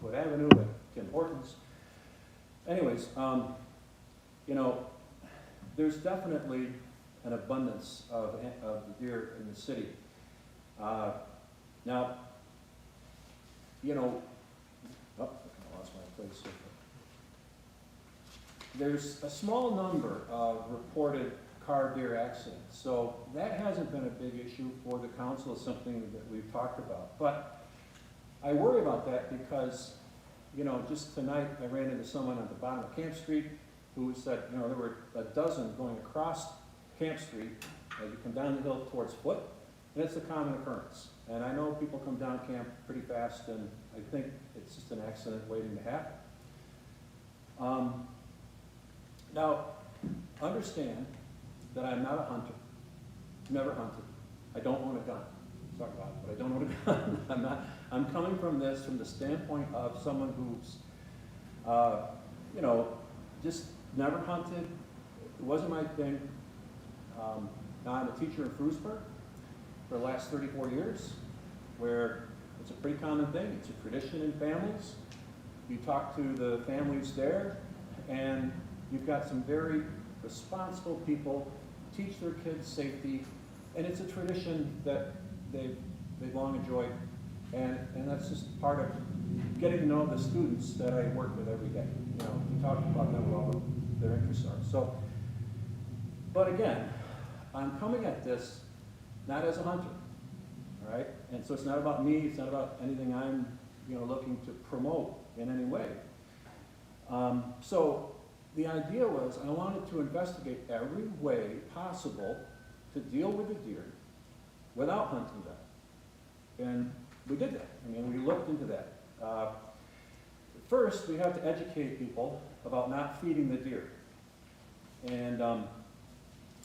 Wood Avenue at Tim Hortons. Anyways, you know, there's definitely an abundance of the deer in the city. Now, you know, oh, I lost my place here. There's a small number of reported car deer accidents, so that hasn't been a big issue for the council. It's something that we've talked about. But I worry about that because, you know, just tonight I ran into someone at the bottom of Camp Street who said, you know, there were a dozen going across Camp Street as you come down the hill towards Foot, and it's a common occurrence. And I know people come down Camp pretty fast, and I think it's just an accident waiting to happen. Now, understand that I'm not a hunter, never hunted. I don't own a gun. Sorry about it, but I don't own a gun. I'm coming from this from the standpoint of someone who's, you know, just never hunted. It wasn't my thing. Now I'm a teacher in Frewsburg for the last 34 years, where it's a pretty common thing. It's a tradition in families. You talk to the families there, and you've got some very responsible people, teach their kids safety, and it's a tradition that they've long enjoyed, and that's just part of getting to know the students that I work with every day. You know, we talk about them, what their interests are. So, but again, I'm coming at this not as a hunter, all right? And so it's not about me, it's not about anything I'm, you know, looking to promote in any way. So the idea was I wanted to investigate every way possible to deal with the deer without hunting them. And we did that. I mean, we looked into that. First, we have to educate people about not feeding the deer. And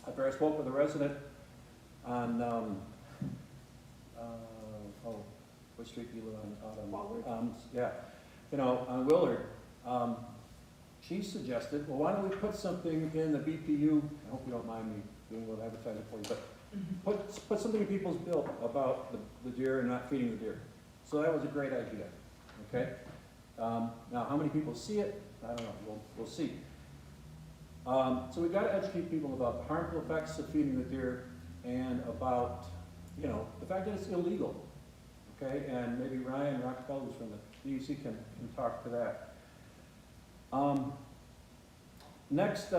after I spoke with a resident on, what street do you live on? Yeah, you know, on Willard. She suggested, well, why don't we put something in the BPU, I hope you don't mind me doing a little advertising for you, but put something in people's bill about the deer and not feeding the deer. So that was a great idea, okay? Now, how many people see it? I don't know, we'll see. So we've got to educate people about the harmful effects of feeding the deer and about, you know, the fact that it's illegal, okay? And maybe Ryan Rockefeller, who's from the DEC, can talk to that. Next,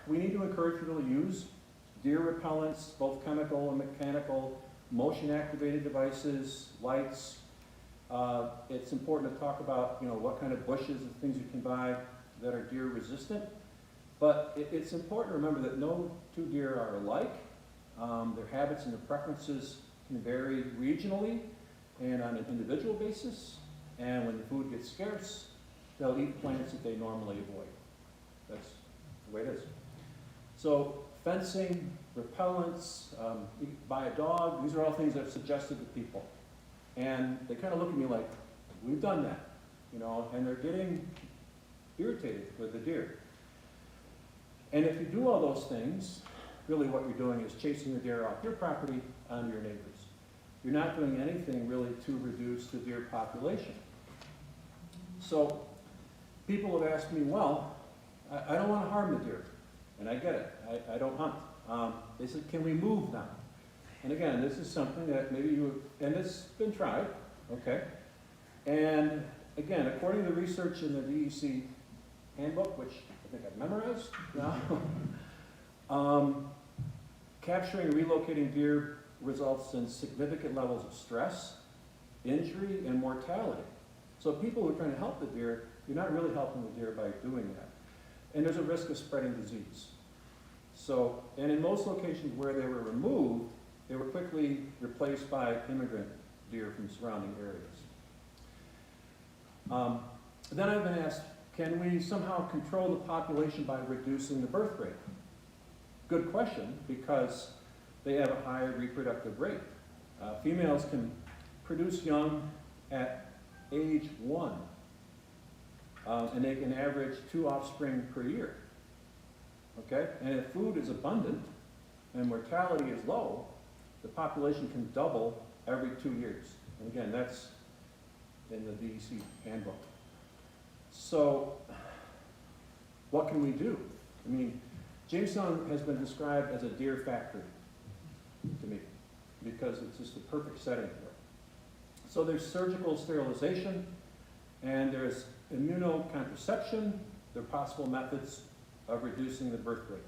we need to encourage people to use deer repellents, both chemical and mechanical, motion-activated devices, lights. It's important to talk about, you know, what kind of bushes and things you can buy that are deer resistant. But it's important to remember that no two deer are alike. Their habits and their preferences can vary regionally and on an individual basis. And when the food gets scarce, they'll eat plants that they normally avoid. That's the way it is. So fencing, repellents, you can buy a dog, these are all things I've suggested to people. And they kind of look at me like, we've done that, you know, and they're getting irritated with the deer. And if you do all those things, really what you're doing is chasing the deer off your property onto your neighbors. You're not doing anything really to reduce the deer population. So people have asked me, well, I don't want to harm the deer, and I get it. I don't hunt. They said, can we move now? And again, this is something that maybe you, and it's been tried, okay? And again, according to the research in the DEC handbook, which I think I've memorized now, capturing and relocating deer results in significant levels of stress, injury, and mortality. So people who are trying to help the deer, you're not really helping the deer by doing that. And there's a risk of spreading disease. So, and in most locations where they were removed, they were quickly replaced by immigrant deer from surrounding areas. Then I've been asked, can we somehow control the population by reducing the birth rate? Good question, because they have a higher reproductive rate. Females can produce young at age 1, and they can average 2 offspring per year. Okay? And if food is abundant and mortality is low, the population can double every 2 years. And again, that's in the DEC handbook. So what can we do? I mean, Jamestown has been described as a deer factory to me because it's just the perfect setting for it. So there's surgical sterilization and there's immunocontraception. There are possible methods of reducing the birth rate.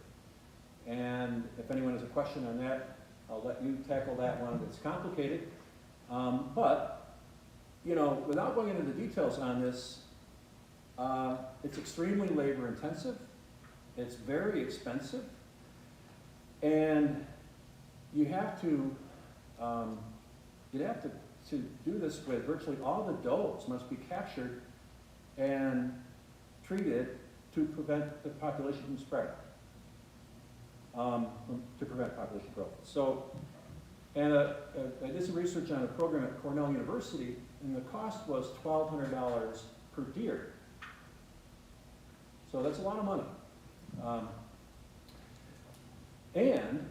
And if anyone has a question on that, I'll let you tackle that one. It's complicated. But, you know, without going into the details on this, it's extremely labor intensive. It's very expensive. And you have to do this with virtually all the does must be captured and treated to prevent the population from spreading, to prevent population growth. So, and I did some research on a program at Cornell University, and the cost was $1,200 per deer. So that's a lot of money. And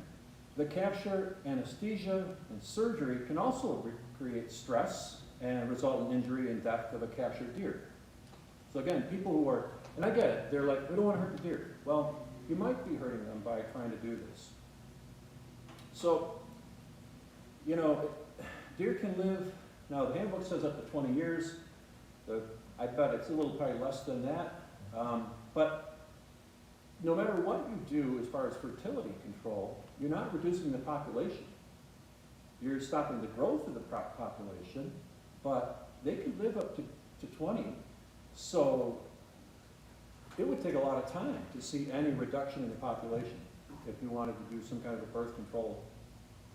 the capture, anesthesia, and surgery can also create stress and result in injury and death of a captured deer. So again, people who are, and I get it, they're like, we don't want to hurt the deer. Well, you might be hurting them by trying to do this. So, you know, deer can live, now the handbook says up to 20 years. I bet it's a little probably less than that. But no matter what you do as far as fertility control, you're not reducing the population. You're stopping the growth of the population, but they could live up to 20. So it would take a lot of time to see any reduction in the population if you wanted to do some kind of a birth control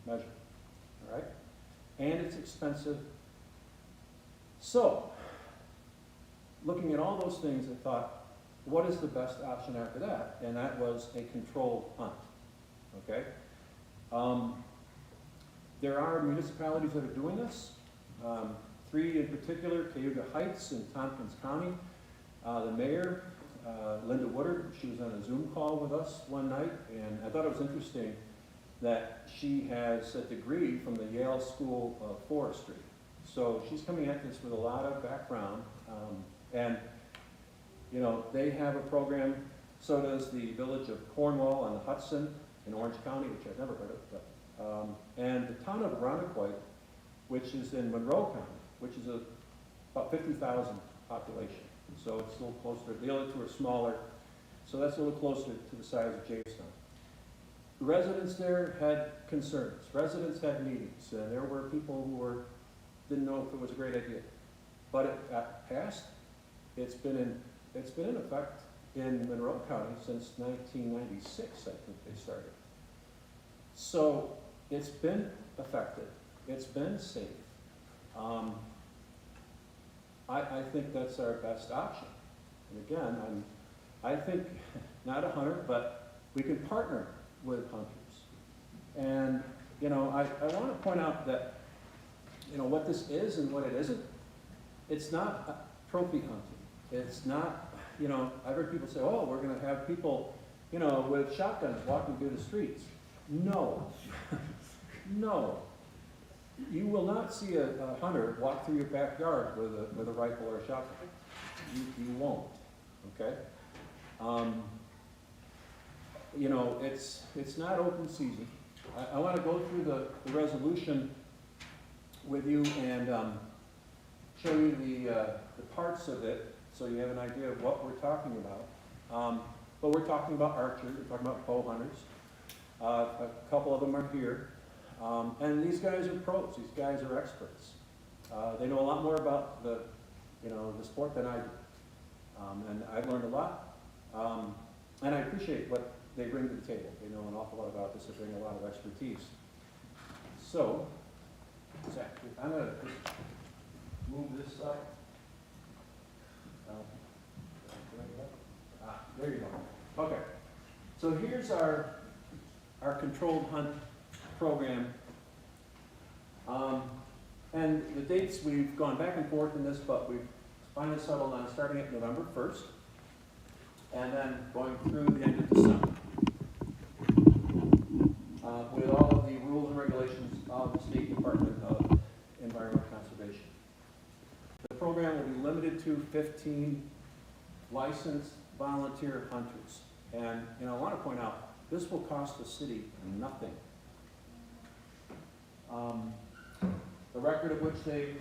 measure, all right? And it's expensive. So, looking at all those things, I thought, what is the best option after that? And that was a controlled hunt, okay? There are municipalities that are doing this. 3 in particular, Cayuga Heights in Tompkins County. The mayor, Linda Woodard, she was on a Zoom call with us one night, and I thought it was interesting that she has a degree from the Yale School of Forestry. So she's coming at this with a lot of background, and you know, they have a program, so does the village of Cornwall on the Hudson in Orange County, which I've never heard of, but, and the town of Irondequoit, which is in Monroe County, which is about 50,000 population. So it's a little closer. The other 2 are smaller, so that's a little closer to the size of Jamestown. The residents there had concerns. Residents had meetings, and there were people who didn't know if it was a great idea. But it got passed. It's been in effect in Monroe County since 1996, I think they started. So it's been effective. It's been safe. I think that's our best option. And again, I think not a hunter, but we can partner with hunters. And you know, I want to point out that you know what this is and what it isn't. It's not trophy hunting. It's not, you know, I've heard people say, oh, we're going to have people, you know, with shotguns walking through the streets. No, no. You will not see a hunter walk through your backyard with a rifle or a shotgun. You won't, okay? You know, it's not open season. I want to go through the resolution with you and show you the parts of it so you have an idea of what we're talking about. But we're talking about archers, we're talking about bow hunters. A couple of them are here. And these guys are pros, these guys are experts. They know a lot more about the sport than I do. And I've learned a lot. And I appreciate what they bring to the table. They know an awful lot about this, they bring a lot of expertise. So, Zach, I'm going to just move this side. There you go. Okay. So here's our controlled hunt program. And the dates, we've gone back and forth in this, but we've finally settled on starting at November 1st and then going through the end of December with all of the rules and regulations of the State Department of Environmental Conservation. The program will be limited to 15 licensed volunteer hunters. And, I want to point out, this will cost the city nothing. The record of which they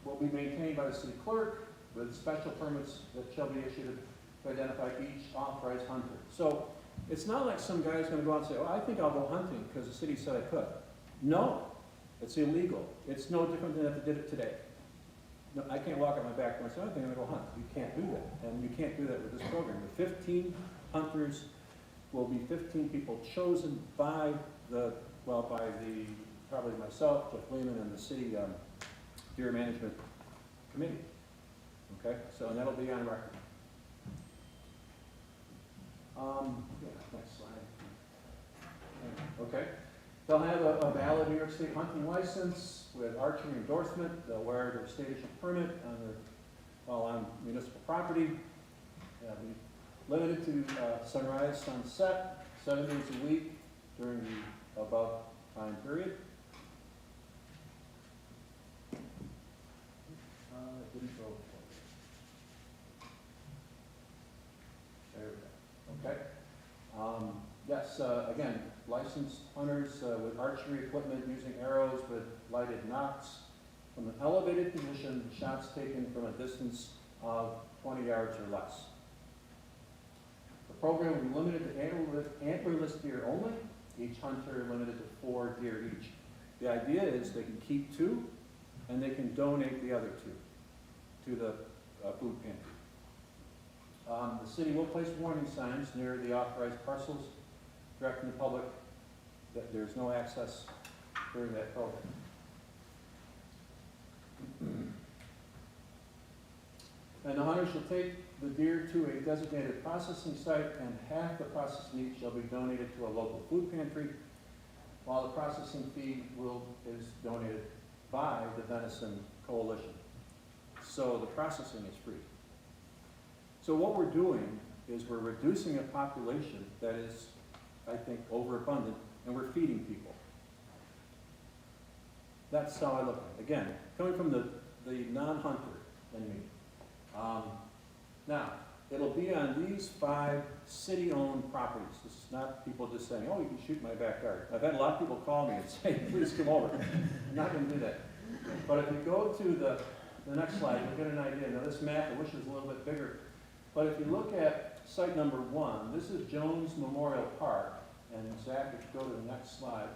will be maintained by the city clerk with special permits that shall be issued to identify each authorized hunter. So it's not like some guy's going to go out and say, oh, I think I'll go hunting because the city said I could. No, it's illegal. It's no different than if they did it today. No, I can't walk out my back door and say, I think I'm going to go hunt. You can't do that. And you can't do that with this program. The 15 hunters will be 15 people chosen by probably myself, Jeff Lehman, and the city deer management committee. Okay, so and that'll be on record. Next slide. Okay, they'll have a valid New York State hunting license with archery endorsement. They'll wear their state issued permit on municipal property. They'll be limited to sunrise, sunset, 7 days a week during the above time period. Didn't go. There we go. Okay. Yes, again, licensed hunters with archery equipment using arrows with lighted nocks from an elevated position, shots taken from a distance of 20 yards or less. The program will be limited to antlerless deer only, each hunter limited to 4 deer each. The idea is they can keep 2 and they can donate the other 2 to the food pantry. The city will place warning signs near the authorized parcels, directing the public that there's no access during that program. And the hunter shall take the deer to a designated processing site, and half the processed meat shall be donated to a local food pantry, while the processing fee is donated by the Venison Coalition. So the processing is free. So what we're doing is we're reducing a population that is, I think, overabundant, and we're feeding people. That's how I look at it. Again, coming from the non-hunter in me. Now, it'll be on these 5 city-owned properties. This is not people just saying, oh, you can shoot in my backyard. I've had a lot of people call me and say, please come over. I'm not going to do that. But if you go to the next slide, you'll get an idea. Now, this map, I wish it was a little bit bigger. But if you look at site number 1, this is Jones Memorial Park. And Zach, if you go to the next slide,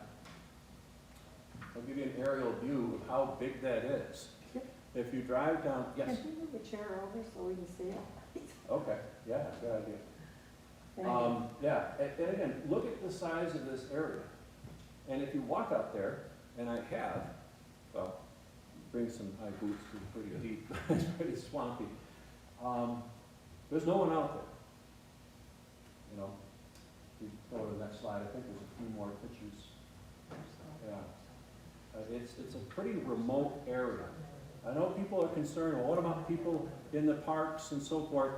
I'll give you an aerial view of how big that is. If you drive down, yes? Can you move the chair over so we can see it? Okay, yeah, good idea. Thank you. Yeah, and again, look at the size of this area. And if you walk out there, and I have, well, bring some high boots, it's pretty deep, it's pretty swampy. There's no one out there. You know, if you go to the next slide, I think there's a few more pictures. Yeah, it's a pretty remote area. I know people are concerned, well, what about people in the parks and so forth?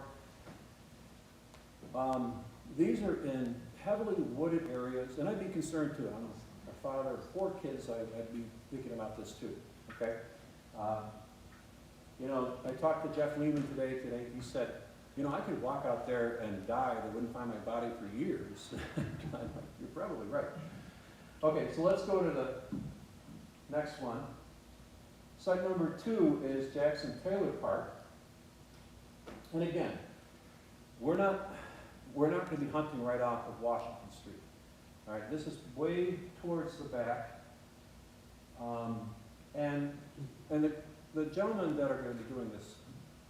These are in heavily wooded areas, and I'd be concerned too. I'm a father of 4 kids, I'd be thinking about this too, okay? You know, I talked to Jeff Lehman today, he said, you know, I could walk out there and die, they wouldn't find my body for years. You're probably right. Okay, so let's go to the next one. Site number 2 is Jackson Taylor Park. And again, we're not going to be hunting right off of Washington Street. All right, this is way towards the back. And the gentlemen that are going to be doing this,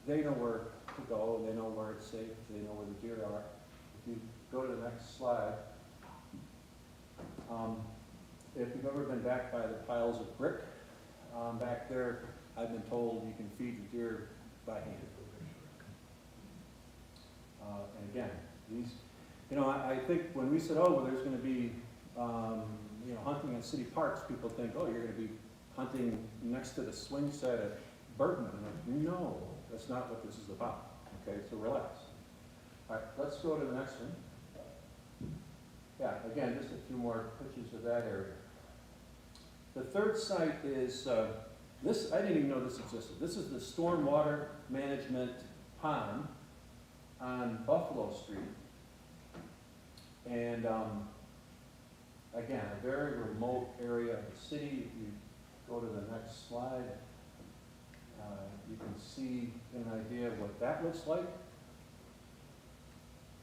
they know where to go, they know where it's safe, they know where the deer are. If you go to the next slide, if you've ever been back by the piles of brick, back there, I've been told you can feed the deer by hand. And again, these, you know, I think when we said, oh, well, there's going to be, you know, hunting in city parks, people think, oh, you're going to be hunting next to the swing set at Bergman. I'm like, no, that's not what this is about. Okay, so relax. All right, let's go to the next one. Yeah, again, just a few more pictures of that area. The third site is, this, I didn't even know this existed. This is the stormwater management pond on Buffalo Street. And, again, a very remote area of the city. If you go to the next slide, you can see an idea of what that looks like.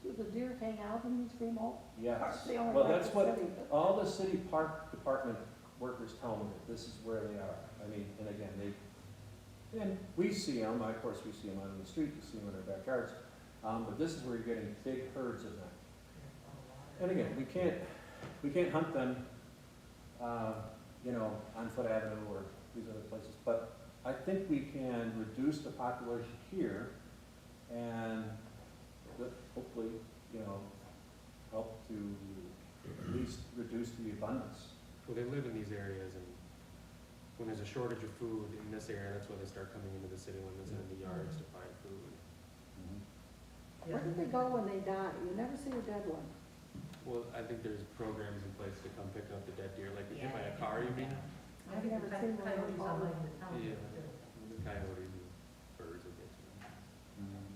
Do the deer hang out in these remote Yes. parks? They only Well, like that's the what city, but- all the city park department workers tell me, that this is where they are. I mean, and again, and we see them, of course, we see them out in the street, we see them in our backyards, but this is where you're getting big herds of them. And again, we can't hunt them, you know, on Foot Avenue or these other places, but I think we can reduce the population here and hopefully, you know, help to at least reduce the abundance. Well, they live in these areas, and when there's a shortage of food in this area, that's when they start coming into the city limits and in the yards to find food. Where do they go when they die? You never see a dead one. Well, I think there's programs in place to come pick up the dead deer, like hit by a car, you mean? I've never seen one of them all. Yeah, the coyotes and birds will get to them.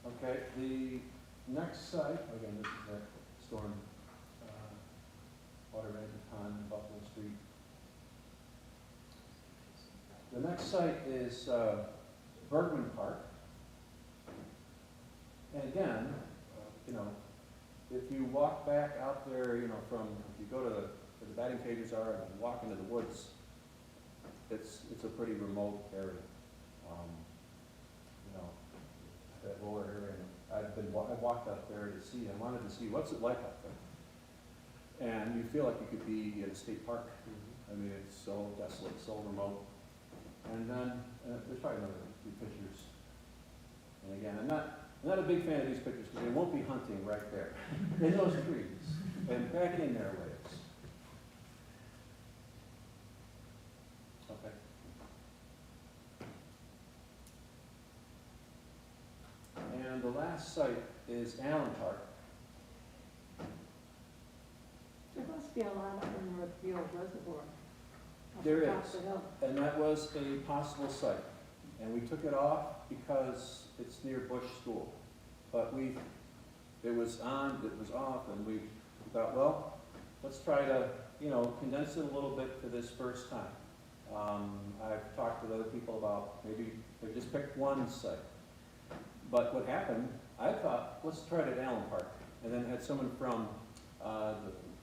Okay, the next site, again, this is that storm, water management pond, Buffalo Street. The next site is Bergman Park. And again, you know, if you walk back out there, you know, if you go to where the batting cages are and walk into the woods, it's a pretty remote area. You know, that lower area. And I walked up there to see, I wanted to see what's it like up there. And you feel like you could be in a state park. I mean, it's so desolate, so remote. And then, there's probably another few pictures. And again, I'm not a big fan of these pictures because they won't be hunting right there in those trees and back in their ways. Okay. And the last site is Antler Park. There must be a lot of them at the old reservoir. Up There top is. of the hill. And that was a possible site. And we took it off because it's near Bush School. But it was on, it was off, and we thought, well, let's try to, you know, condense it a little bit for this first time. I've talked with other people about maybe they just picked one site. But what happened, I thought, let's try it at Allen Park. And then had someone from,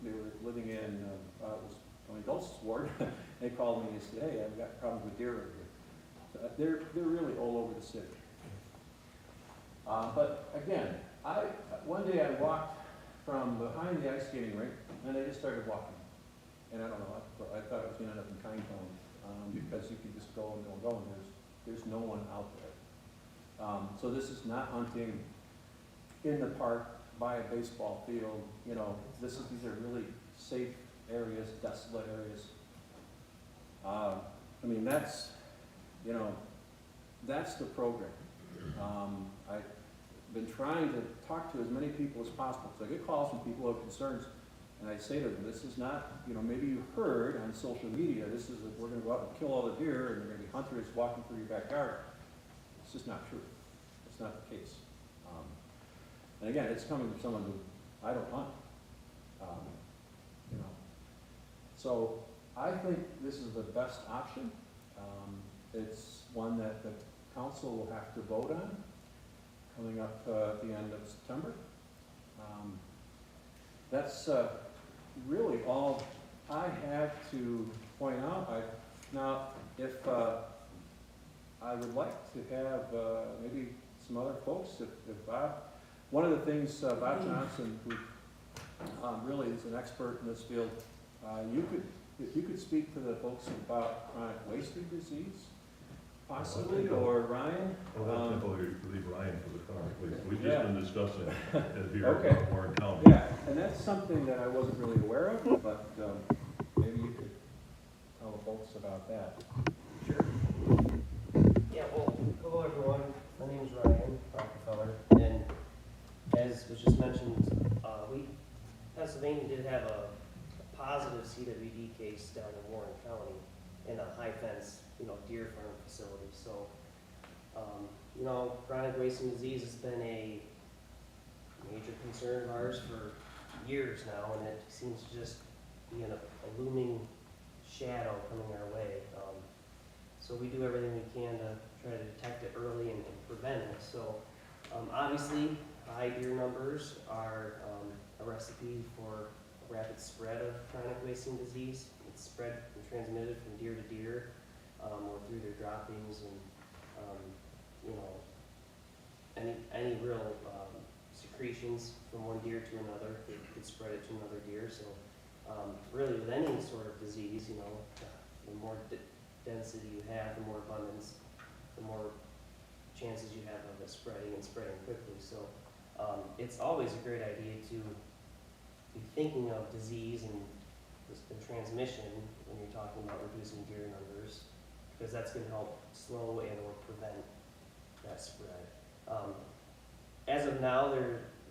they were living in, it was Tony Dulce's ward. They called me and said, hey, I've got problems with deer over here. So they're really all over the city. But again, one day I walked from behind the ice skating rink, and I just started walking. And I don't know, I thought I was going to end up in Kinetown, because you could just go and go and go, and there's no one out there. So this is not hunting in the park, by a baseball field, you know, these are really safe areas, desolate areas. I mean, that's, you know, that's the program. I've been trying to talk to as many people as possible, because I get calls from people who have concerns, and I say to them, this is not, you know, maybe you heard on social media, this is, we're gonna go out and kill all the deer, and there are gonna be hunters walking through your backyard. It's just not true. It's not the case. And again, it's coming from someone who I don't hunt, you know. So I think this is the best option. It's one that the council will have to vote on coming up at the end of September. That's really all I have to point out. Now, if I would like to have maybe some other folks, if Bob, one of the things Bob Johnson, who really is an expert in this field, if you could speak to the folks about chronic wasting disease, possibly, or Ryan. Well, that's leave Ryan for the chronic waste. We've Yeah. just been discussing it here Okay. in Warren County. Yeah, and that's something that I wasn't really aware of, but maybe you could tell the folks about that. Sure. Yeah, well, hello everyone. My name is Ryan Rockefeller, and as was just mentioned, Pennsylvania did have a positive CWD case down in Warren County in a high fence, deer farm facility. So You know, chronic wasting disease has been a major concern of ours for years now, and it seems to just be a looming shadow coming our way. So we do everything we can to try to detect it early and prevent it. So obviously, high deer numbers are a recipe for a rapid spread of chronic wasting disease. It's spread and transmitted from deer to deer, or through their droppings and you know, any real secretions from one deer to another, it could spread it to another deer. So really with any sort of disease, you know, the more density you have, the more abundance, the more chances you have of it spreading and spreading quickly. So it's always a great idea to be thinking of disease and transmission when you're talking about reducing deer numbers, because that's going to help slow and or prevent that spread. As of now,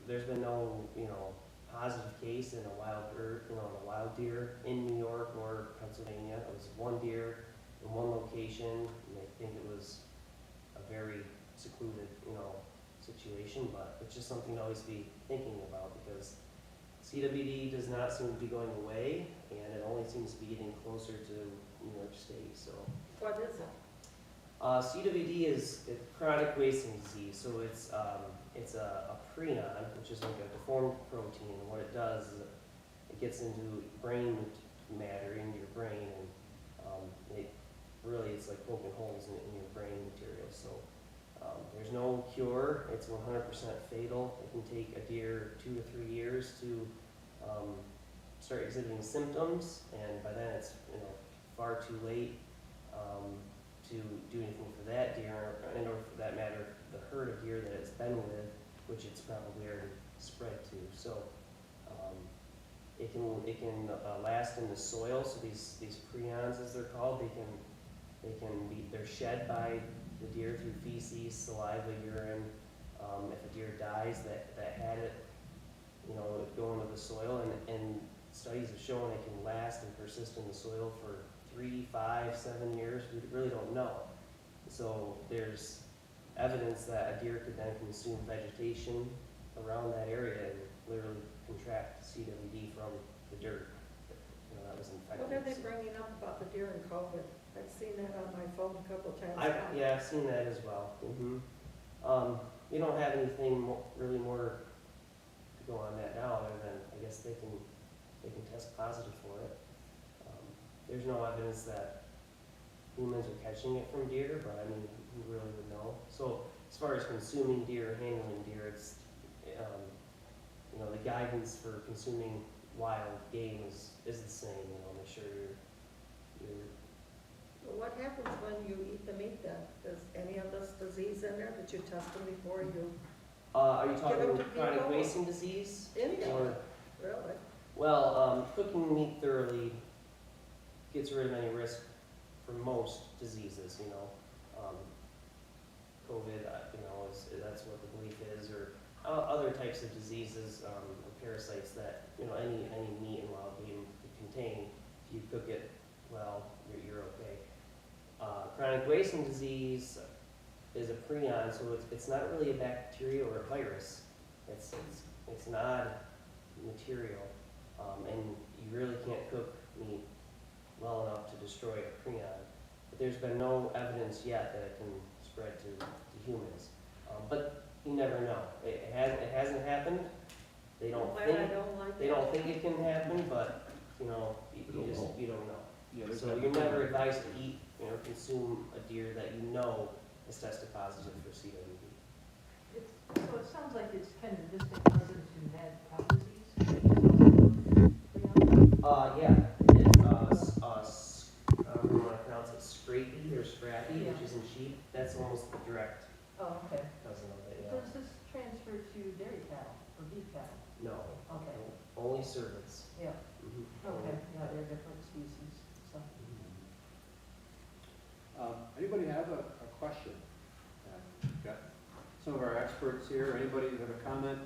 there's been no, you know, positive case in a wild deer in New York or Pennsylvania. It was one deer in one location, and I think it was a very secluded, you know, situation, but it's just something to always be thinking about, because CWD does not seem to be going away, and it only seems to be getting closer to New York State. So What is it? CWD is a chronic wasting disease. So it's a prion, which is like a deformed protein. And what it does is it gets into brain matter into your brain, and it's like poking holes in your brain material. So there's no cure. It's 100% fatal. It can take a deer 2 to 3 years to start exhibiting symptoms, and by then it's, you know, far too late to do anything for that deer, and or for that matter, the herd of deer that it's been with, which it's probably already spread to. So it can last in the soil. So these prions, as they're called, they're shed by the deer through feces, saliva, urine. If a deer dies that had it, you know, go into the soil, and studies have shown it can last and persist in the soil for 3, 5, 7 years. We really don't know. So there's evidence that a deer could then consume vegetation around that area and literally contract CWD from the dirt, you know, that was infected. What are they bringing up about the deer and COVID? I've seen that on my phone a couple of times. I've seen that as well. We don't have anything really more to go on that now, other than I guess they can test positive for it. There's no evidence that humans are catching it from deer, but I mean, who really would know? So as far as consuming deer, handling deer, it's you know, the guidance for consuming wild game is the same. You know, make sure you're Well, what happens when you eat the meat then? Is any of this disease in there that you test them before you? are you Give talking them to chronic people? wasting disease? Any of Or, it, really? well, cooking meat thoroughly gets rid of any risk for most diseases, you know. COVID, you know, that's what the belief is, or other types of diseases, or parasites that, you know, any meat and wild game could contain. If you cook it well, you're okay. Chronic wasting disease is a prion, so it's not really a bacteria or a virus. It's an odd material, and you really can't cook meat well enough to destroy a prion. But there's been no evidence yet that it can spread to humans. But you never know. It hasn't happened. They don't Why think I don't like they that. don't think it can happen, but you know, you don't know. Yeah, there's So been- you're never advised to eat, you know, consume a deer that you know is tested positive for CWD. So it sounds like it's kind of distant cousins who had cow disease. Yeah, it's I don't know how to pronounce it, scrapie or scrappy, which is in sheep. That's almost the direct Oh, okay. cousin of it. Does this transfer to dairy cattle or beef cattle? No, Okay, only servants. yeah, Mhm. okay, yeah, they're different species, so. Anybody have a question? Got some of our experts here. Anybody have a comment?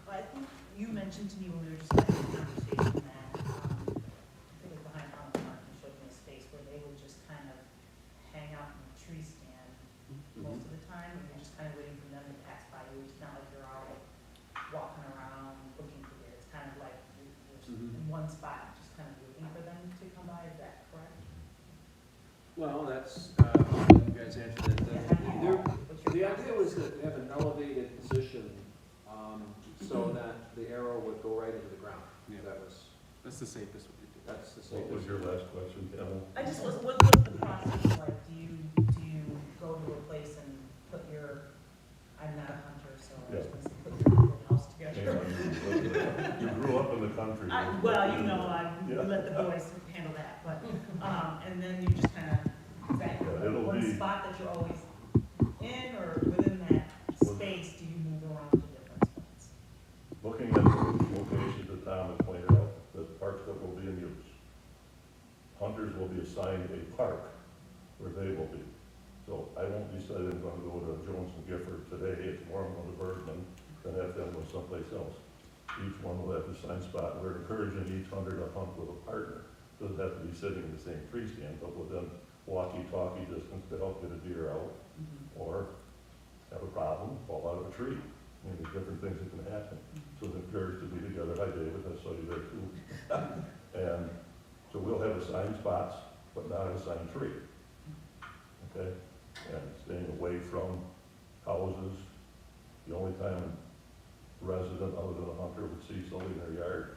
Well, I think you mentioned to me when we were just having a conversation that, I think it was behind Bergman Park, and showed me a space where they would just kind of hang out in a tree stand one spot, just kind of looking for them to come by, is that correct? Well, that's, you guys answered it. What's your The process? idea was to have an elevated position, so that the arrow would go right into the ground. Yeah. That was, That's the safest way to do it. that's the What was safest. your last question, Kevin? I just was, what's the process like? Do you go to a place and put your, I'm not a hunter, so I was gonna say, put your little house Hang together? on, you grew up in the country. Well, you know, I Yeah. let the boys handle that, but, and then you just kind of, is that Yeah, it'll one be- spot that you're always in, or within that space, do you move around to different spots? Looking at the locations that Tom had pointed out, the parks that will be in use. Hunters will be assigned a park where they will be. So I won't decide I'm gonna go to Jones and Gifford today, it's more I'm going to Bergman, than have them go someplace else. Each one will have a assigned spot, we're encouraging each hunter to hunt with a partner. Doesn't have to be sitting in the same tree stand, but within walkie-talkie distance to help get a deer out, or have a problem, fall out of a tree. I mean, there's different things that can happen. So it's encouraged to be together. Hi, David, I saw you there too. And so we'll have assigned spots, but not an assigned tree. Okay? And staying away from houses. The only time a resident other than a hunter would see somebody in their yard,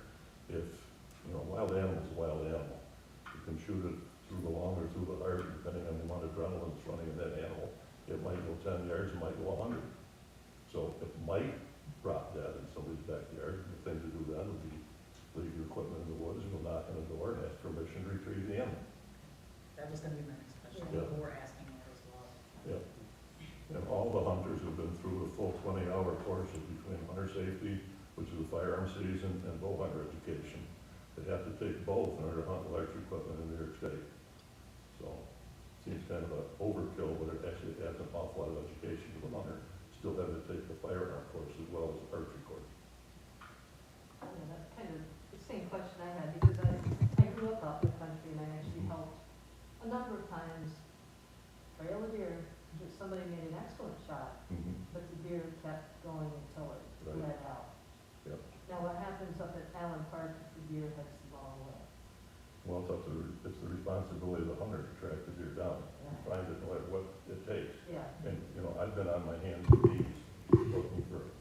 if, you know, wild animal is a wild animal. You can shoot it through the lung or through the heart, depending on the amount of adrenaline that's running in that animal. It might go 10 yards, it might go 100. So it might drop dead in somebody's backyard. The thing to do then would be leave your equipment in the woods, go knock on the door and ask permission to retrieve the animal. That was gonna be my next question, Yeah. people were asking that as well. And all the hunters have been through the full 20-hour courses between hunter safety, which is the firearm season, and bow hunter education. They have to take both in order to hunt large equipment in New York State. So, seems kind of an overkill, but it actually adds an awful lot of education to the hunter. Still have to take the firearm course as well as the archery course. Yeah, that's kind of the same question I had, because I grew up out in the country and I actually helped a number of times trail a deer. Somebody made an excellent shot, but the deer kept going until it Right. bled out. Yep. Now, what happens up at Allen Park if the deer heads the wrong way? Well, it's the responsibility of the hunter to track the deer down, and find it no matter what it takes. Yeah, And, you know, I've been on my hands and knees looking for,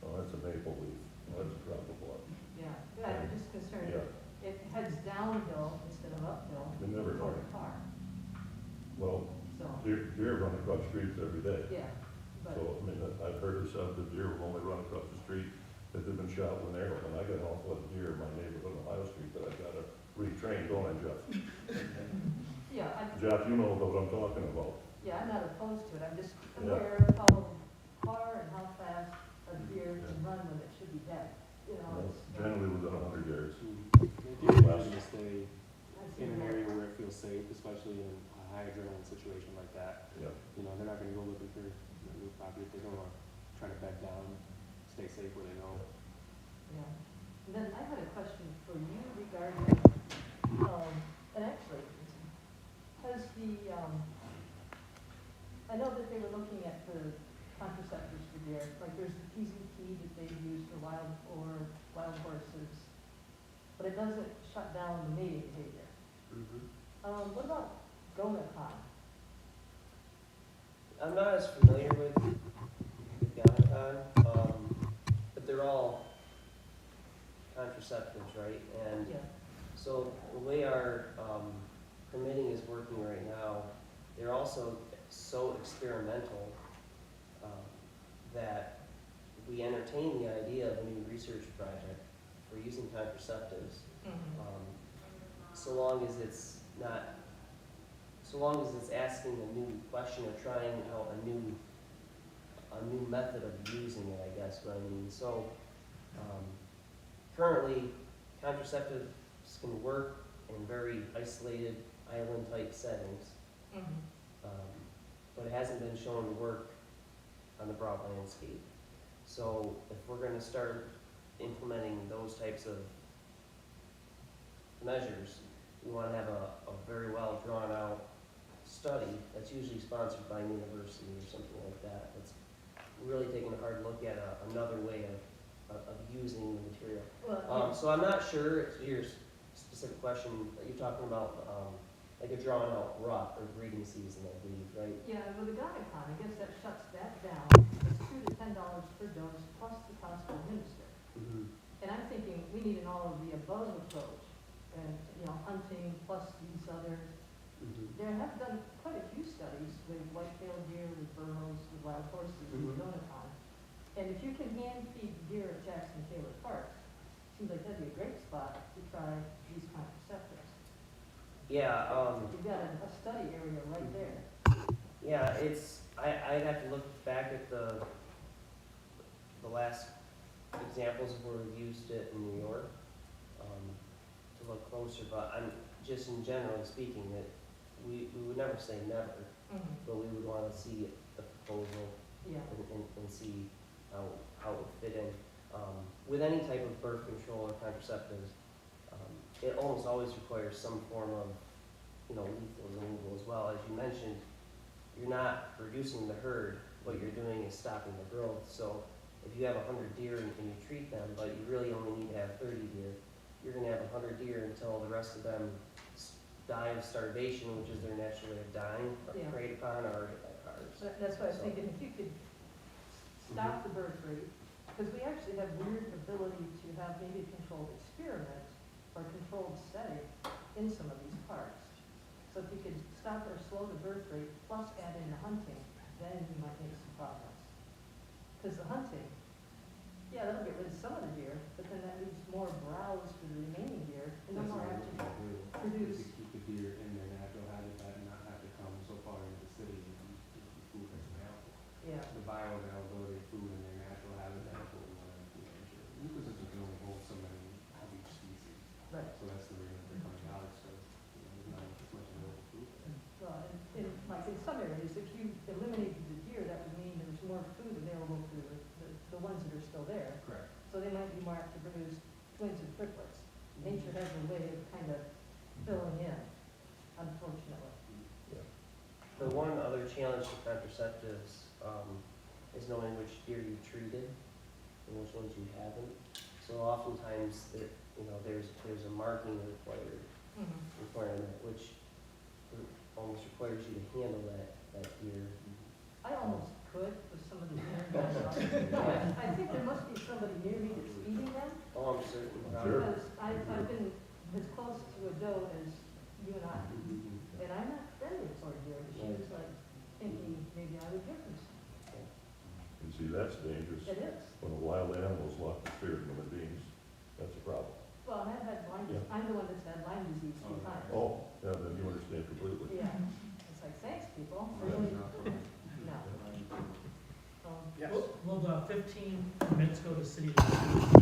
oh, that's a maple leaf, oh, that's a drop of blood. yeah, yeah, I'm just concerned Yeah, if it heads downhill instead of uphill. You never know. for the car, well, so, deer run across streets every day. yeah, but, So, I mean, I've heard it said that deer will only run across the street if they've been shot with an arrow. And I got an awful lot of deer in my neighborhood on Ohio Street that I gotta retrain, don't I, Jeff? yeah, Jeff, you know what I'm talking about. yeah, I'm not opposed to it, I'm just Yeah. aware of how far and how fast a deer can run when it should be dead, you know, Well, it's. Generally within 100 yards. The idea is to stay I've in seen an that. area where it feels safe, especially in a high adrenaline situation like that. Yeah. You know, they're not gonna go looking for new property, if they're gonna try to bed down, stay safe where they know. Yeah, and then I had a question for you regarding, and actually, has I know that they were looking at the contraceptives for deer, like there's the PZT that they use for wild horses, but it doesn't shut down the mating behavior. What about Gonacon? I'm not as familiar with Gonacon, but they're all contraceptives, right? And Yeah, so the way our permitting is working right now, they're also so experimental that we entertain the idea of a new research project for using contraceptives, so long as it's not, so long as it's asking a new question or trying out a new method of using it, I guess what I mean. So currently, contraceptives can work in very isolated island-type settings, but it hasn't been shown to work on the broad landscape. So if we're going to start implementing those types of measures, we want to have a very well drawn out study that's usually sponsored by a university or something like that. That's really taking a hard look at another way of using the material. Well, So I'm not sure, to your specific question, you're talking about, like a drawn out rut or breeding season, I believe, right? yeah, with the Gaga pond, I guess that shuts that down. It's $2 to $10 per dose plus the cost to administer. Mm-hmm. And I'm thinking we need an all of the above approach, and, you know, hunting plus these other, Mm-hmm. there have done quite a few studies with white-tailed deer, with burros, with wild horses, Mhm. with donut pond. And if you can hand feed deer at Jackson Taylor Park, seems like that'd be a great spot to try these contraceptives. Yeah, You've got a study area right there. yeah, I'd have to look back at the last examples of where we used it in New York, to look closer, but I'm, just in general speaking, that we would never say never, but we would wanna see the proposal Yeah, and see how it would fit in. With any type of birth control or contraceptives, it almost always requires some form of, lethal removal as well. As you mentioned, you're not reducing the herd, what you're doing is stopping the growth. So if you have 100 deer and you treat them, but you really only need to have 30 deer, you're gonna have 100 deer until the rest of them die of starvation, which is their natural way of dying, Yeah. preyed upon or ours. so that's why I was thinking if you could stop the birth rate, because we actually have weird ability to have maybe a controlled experiment or controlled setting in some of these parks. So if you could stop or slow the birth rate plus add in the hunting, then you might make some progress. Because the hunting, yeah, that'll get rid of some of the deer, but then that leaves more browse for the remaining deer, and then more apt to produce. To keep the deer in their natural habitat and not have to come so far into the city and food that's available. Yeah, The bioavailability of food in their natural habitat is what we want to ensure. Ecosystems can only hold so many of each species, right. so that's the reason they're coming out, so, there's not as much available food there. Well, in, like in some areas, if you eliminated the deer, that would mean there's more food available for the ones that are still there. Correct. So they might be more apt to produce twins and triplets. Nature has a way of kind of filling in, unfortunately. The one other challenge to contraceptives is knowing which deer you treated and which ones you haven't. So oftentimes, there's a marking requirement, which almost requires you to handle that deer. I almost could with some of the deer. I think there must be somebody near me that's feeding them, Oh, I'm certain. Sure. because I've been as close to a doe as you and I. And I'm not friendly toward deer, but she was like thinking maybe I would give them some. You see, that's dangerous. It is. When a wild animal's lost the spirit of human beings, that's a problem. Well, and I've had Lyme disease, I'm the one that's had Lyme disease 2 times. Oh, yeah, then you understand completely. Yeah, it's like, thanks, people, Yeah. really, no. Will the 15 permits go to city residents?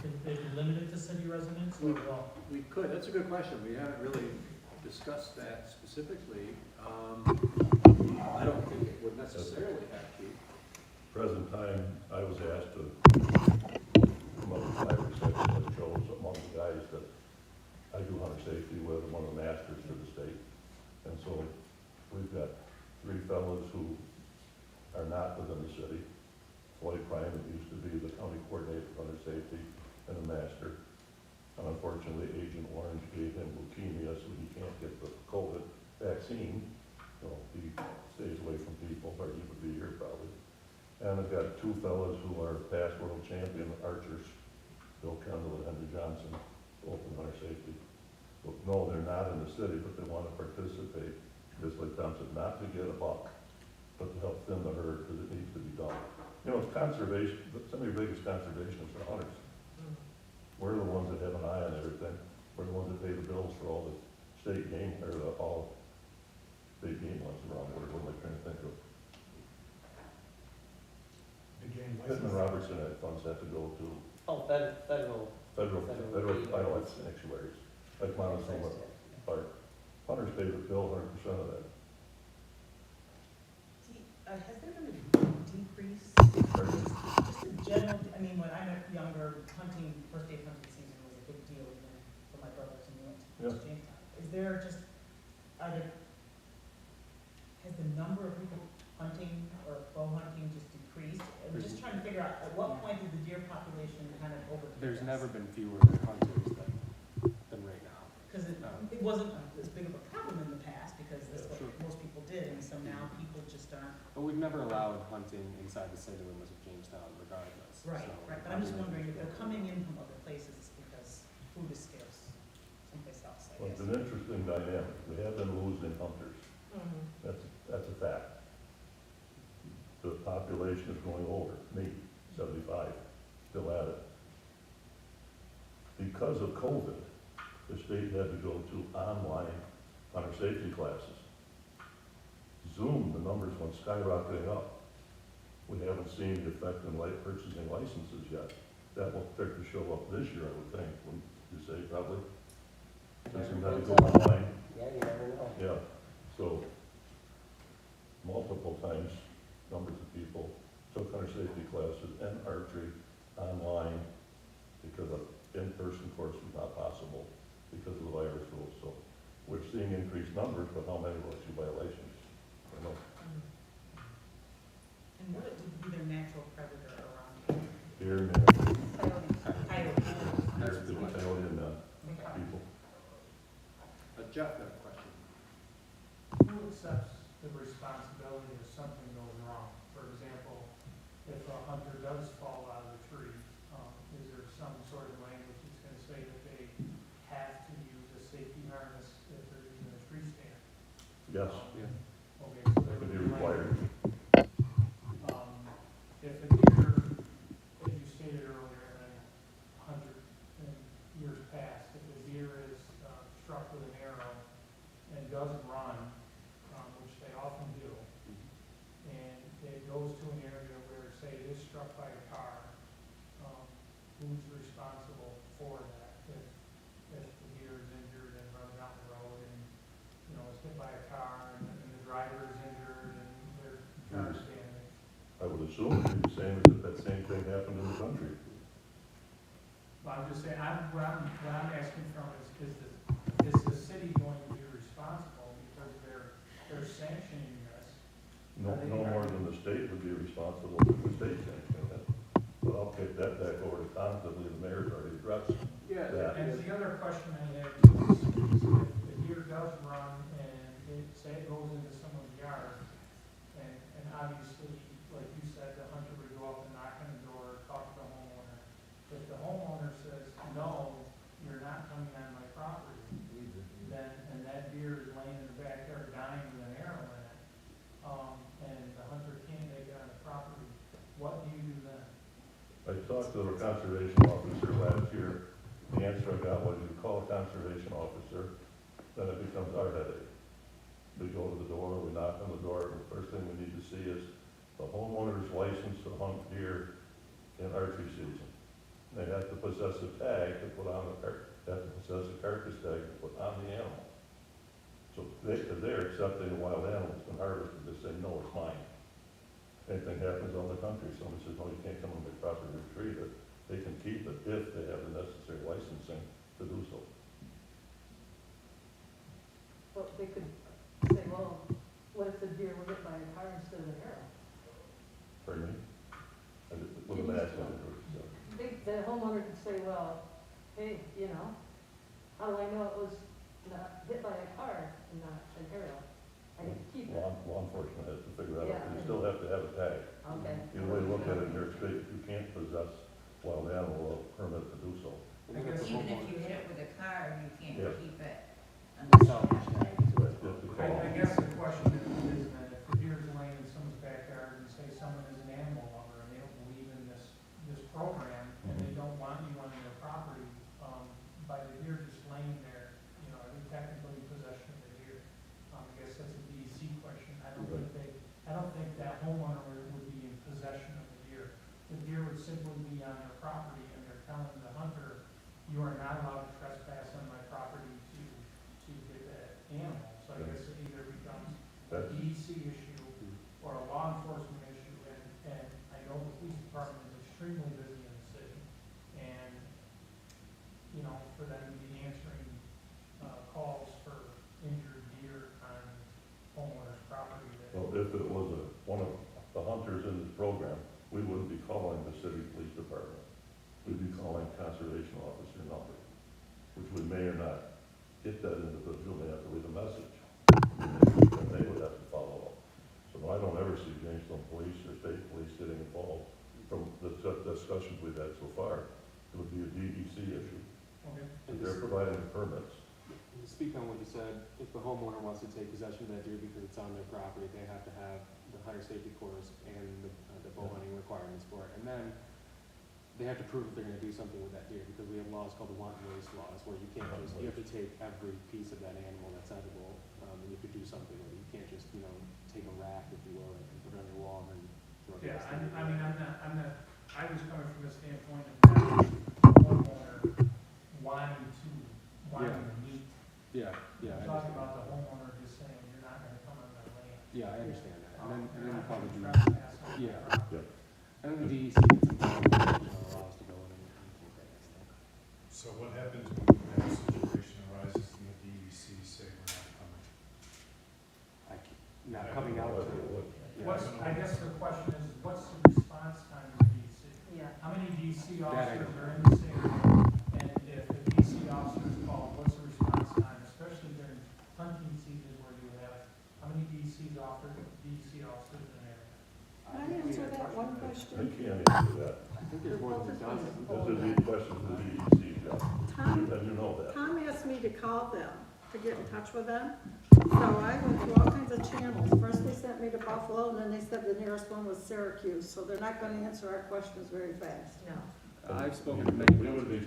Can they be limited to city residents or will? We could, that's a good question, we haven't really discussed that specifically. I don't think it would necessarily have to. Present time, I was asked to come up with 5 or 6 that shows among the guys that I do hunter safety with, one of the masters to the state. And so we've got 3 fellows who are not within the city. Floyd Prime, that used to be the county coordinator for hunter safety, and a master. And unfortunately, Agent Orange gave him leukemia, so he can't get the COVID vaccine. So he stays away from people, or he would be here probably. And I've got 2 fellows who are past world champion archers, Bill Kendall and Henry Johnson, both in hunter safety. But no, they're not in the city, but they want to participate, just like Tom said, not to get a buck, but to help thin the herd, because it needs to be done. It's conservation, some of your biggest conservationists are hunters. We're the ones that have an eye on everything. We're the ones that pay the bills for all the state game, or all state game ones around, what am I trying to think of? Pittman Robertson had funds have to go to Oh, federal. federal, I know, it's sanctuaries, like Montezuma Park. Hunters pay the bill 100% of that. Has there been a decrease, just in general, I mean, when I was younger, hunting, first day of hunting season was a big deal even for my brothers and we went to Jamestown. Is there just, has the number of people hunting or bow hunting just decreased? I'm just trying to figure out, at what point did the deer there's this. never been fewer hunters than right now. Because it wasn't as big of a problem in the past, because that's what Sure. most people did, and so now people just aren't. But we've never allowed hunting inside the city limits of Jamestown regardless. Right, so right, but I'm just how do we- wondering if they're coming in from other places, it's because food is scarce someplace else, I Well, it's guess. an interesting dynamic. We have been losing hunters. Mhm. That's a fact. The population is going older, me, 75, still at it. Because of COVID, the state had to go to online hunter safety classes. Zoom, the numbers went skyrocketing up. We haven't seen the effect in purchasing licenses yet. That will start to show up this year, I would think, wouldn't you say, probably? Since we had to go online. Yeah, you never know. Yeah, so multiple times, numbers of people took hunter safety classes and archery online because of in-person course was not possible because of the virus rules. So we're seeing increased numbers, but how many will actually violations? I don't know. And what would be their natural predator around here? Deer, man, Coyotes. there's the mentality in Okay. people. Jeff, had a question. Who accepts the responsibility if something goes wrong? For example, if a hunter does fall out of the tree, is there some sort of language that's gonna say that they have to use a safety harness if they're using a tree stand? Yes, Yeah. Okay, so that there could would be required. If a deer, as you stated earlier, in 100 years past, if a deer is struck with an arrow and doesn't run, which they often do, and it goes to an area where, say, it is struck by a car, who's responsible for that? If the deer is injured and runs down the road and, you know, is hit by a car and the driver is injured and their car is damaged? I would assume it'd be the same as if that same thing happened in the country. Well, I'm just saying, what I'm asking from is the city going to be responsible because they're sanctioning this? No more than the state would be responsible if the state sanctioned it. But I'll kick that back over to Tom, because I believe the mayor's already addressed Yeah, that. And the other question I have is, if the deer does run and say it goes into someone's yard, and obviously, like you said, the hunter would go up and knock on the door, talk to the homeowner. If the homeowner says, no, you're not coming on my property, then, and that deer is laying in the backyard dying with an arrow in it, and the hunter can't make it on the property, what do you do then? I talked to the conservation officer last year. The answer I got was, you call a conservation officer, then it becomes our headache. We go to the door, we knock on the door, and the first thing we need to see is the homeowner's license to hunt deer in archery season. They have to possess a tag to put on have to possess a carcass tag to put on the animal. So they're accepting a wild animal that's been harvested, they say, no, it's mine. Anything happens on the country, someone says, no, you can't come on my property to retrieve it, they can keep it if they have the necessary licensing to do so. But they could say, well, what if the deer were hit by a car instead of an arrow? Pardon me? With a accident or so. The homeowner could say, well, hey, you know, how do I know it was not hit by a car and not an arrow? I didn't keep it. Law enforcement has to figure that out, Yeah. you still have to have a tag. Okay. The way to look at it in New York State, you can't possess wild animal without a permit to do so. I think it's the Even if homeowner. you hit it with a car, you can't Yeah. keep it unless you So- have that. So that's just the call. I guess the question is that if the deer is laying in someone's backyard and say someone is an animal lover and they don't believe in this program and they don't want you on their property, by the deer just laying there, you know, are they technically in possession of the deer? I guess that's a DEC question. I don't think that homeowner would be in possession of the deer. The deer would simply be on their property and they're telling the hunter, you are not allowed to trespass on my property to get that animal. So I guess it either becomes a That's, DEC issue or a law enforcement issue, and I know the police department is extremely busy in the city, and, you know, for them to be answering, calls for injured deer on homeowners' property that. well, if it was one of the hunters in this program, we wouldn't be calling the city police department. we'd be calling conservation officer number, which we may or not hit that individual, they have to leave a message. And they would have to follow up. So no, I don't ever see Jamestown Police or State Police getting involved. From the discussions we've had so far, it would be a DEC issue. Okay. And They're just providing the permits. to speak on what you said, if the homeowner wants to take possession of that deer because it's on their property, they have to have the hunter safety course and the bow hunting requirements for it. And then they have to prove that they're gonna do something with that deer, because we have laws called the wanton waste laws, where you can't just, you have to take every piece of that animal that's edible, and you have to do something with it. You can't just, take a rack, if you will, and put it on your wall and throw it. Yeah, against the I'm deer. not, I was coming from the standpoint of that homeowner wanting to meet. Yeah, I'm I talking understand. about the homeowner just saying, you're not gonna come on my land. Yeah, I understand that. And then You're you not call the gonna DEC. trespass on my Yeah. property. And then the DEC gets involved, allow us to go in and take that next step. So what happens when that situation arises and the DEC say we're not coming? Not coming out to. I guess the question is, what's the response time of the DEC? Yeah. How many DEC That I officers don't are in the state? And if the DEC officer is called, what's the response time, especially during hunting season where you have, how many DEC officers in there? Can I answer that one I question? can't answer that. I think there's more than a dozen. This is the question for the DEC, Jeff. Tom, And you know that. Tom asked me to call them, to get in touch with them. So I went through all kinds of channels. First they sent me to Buffalo, and then they said the nearest one was Syracuse, so they're not gonna answer our questions very fast. No. I've spoken to many. We would be,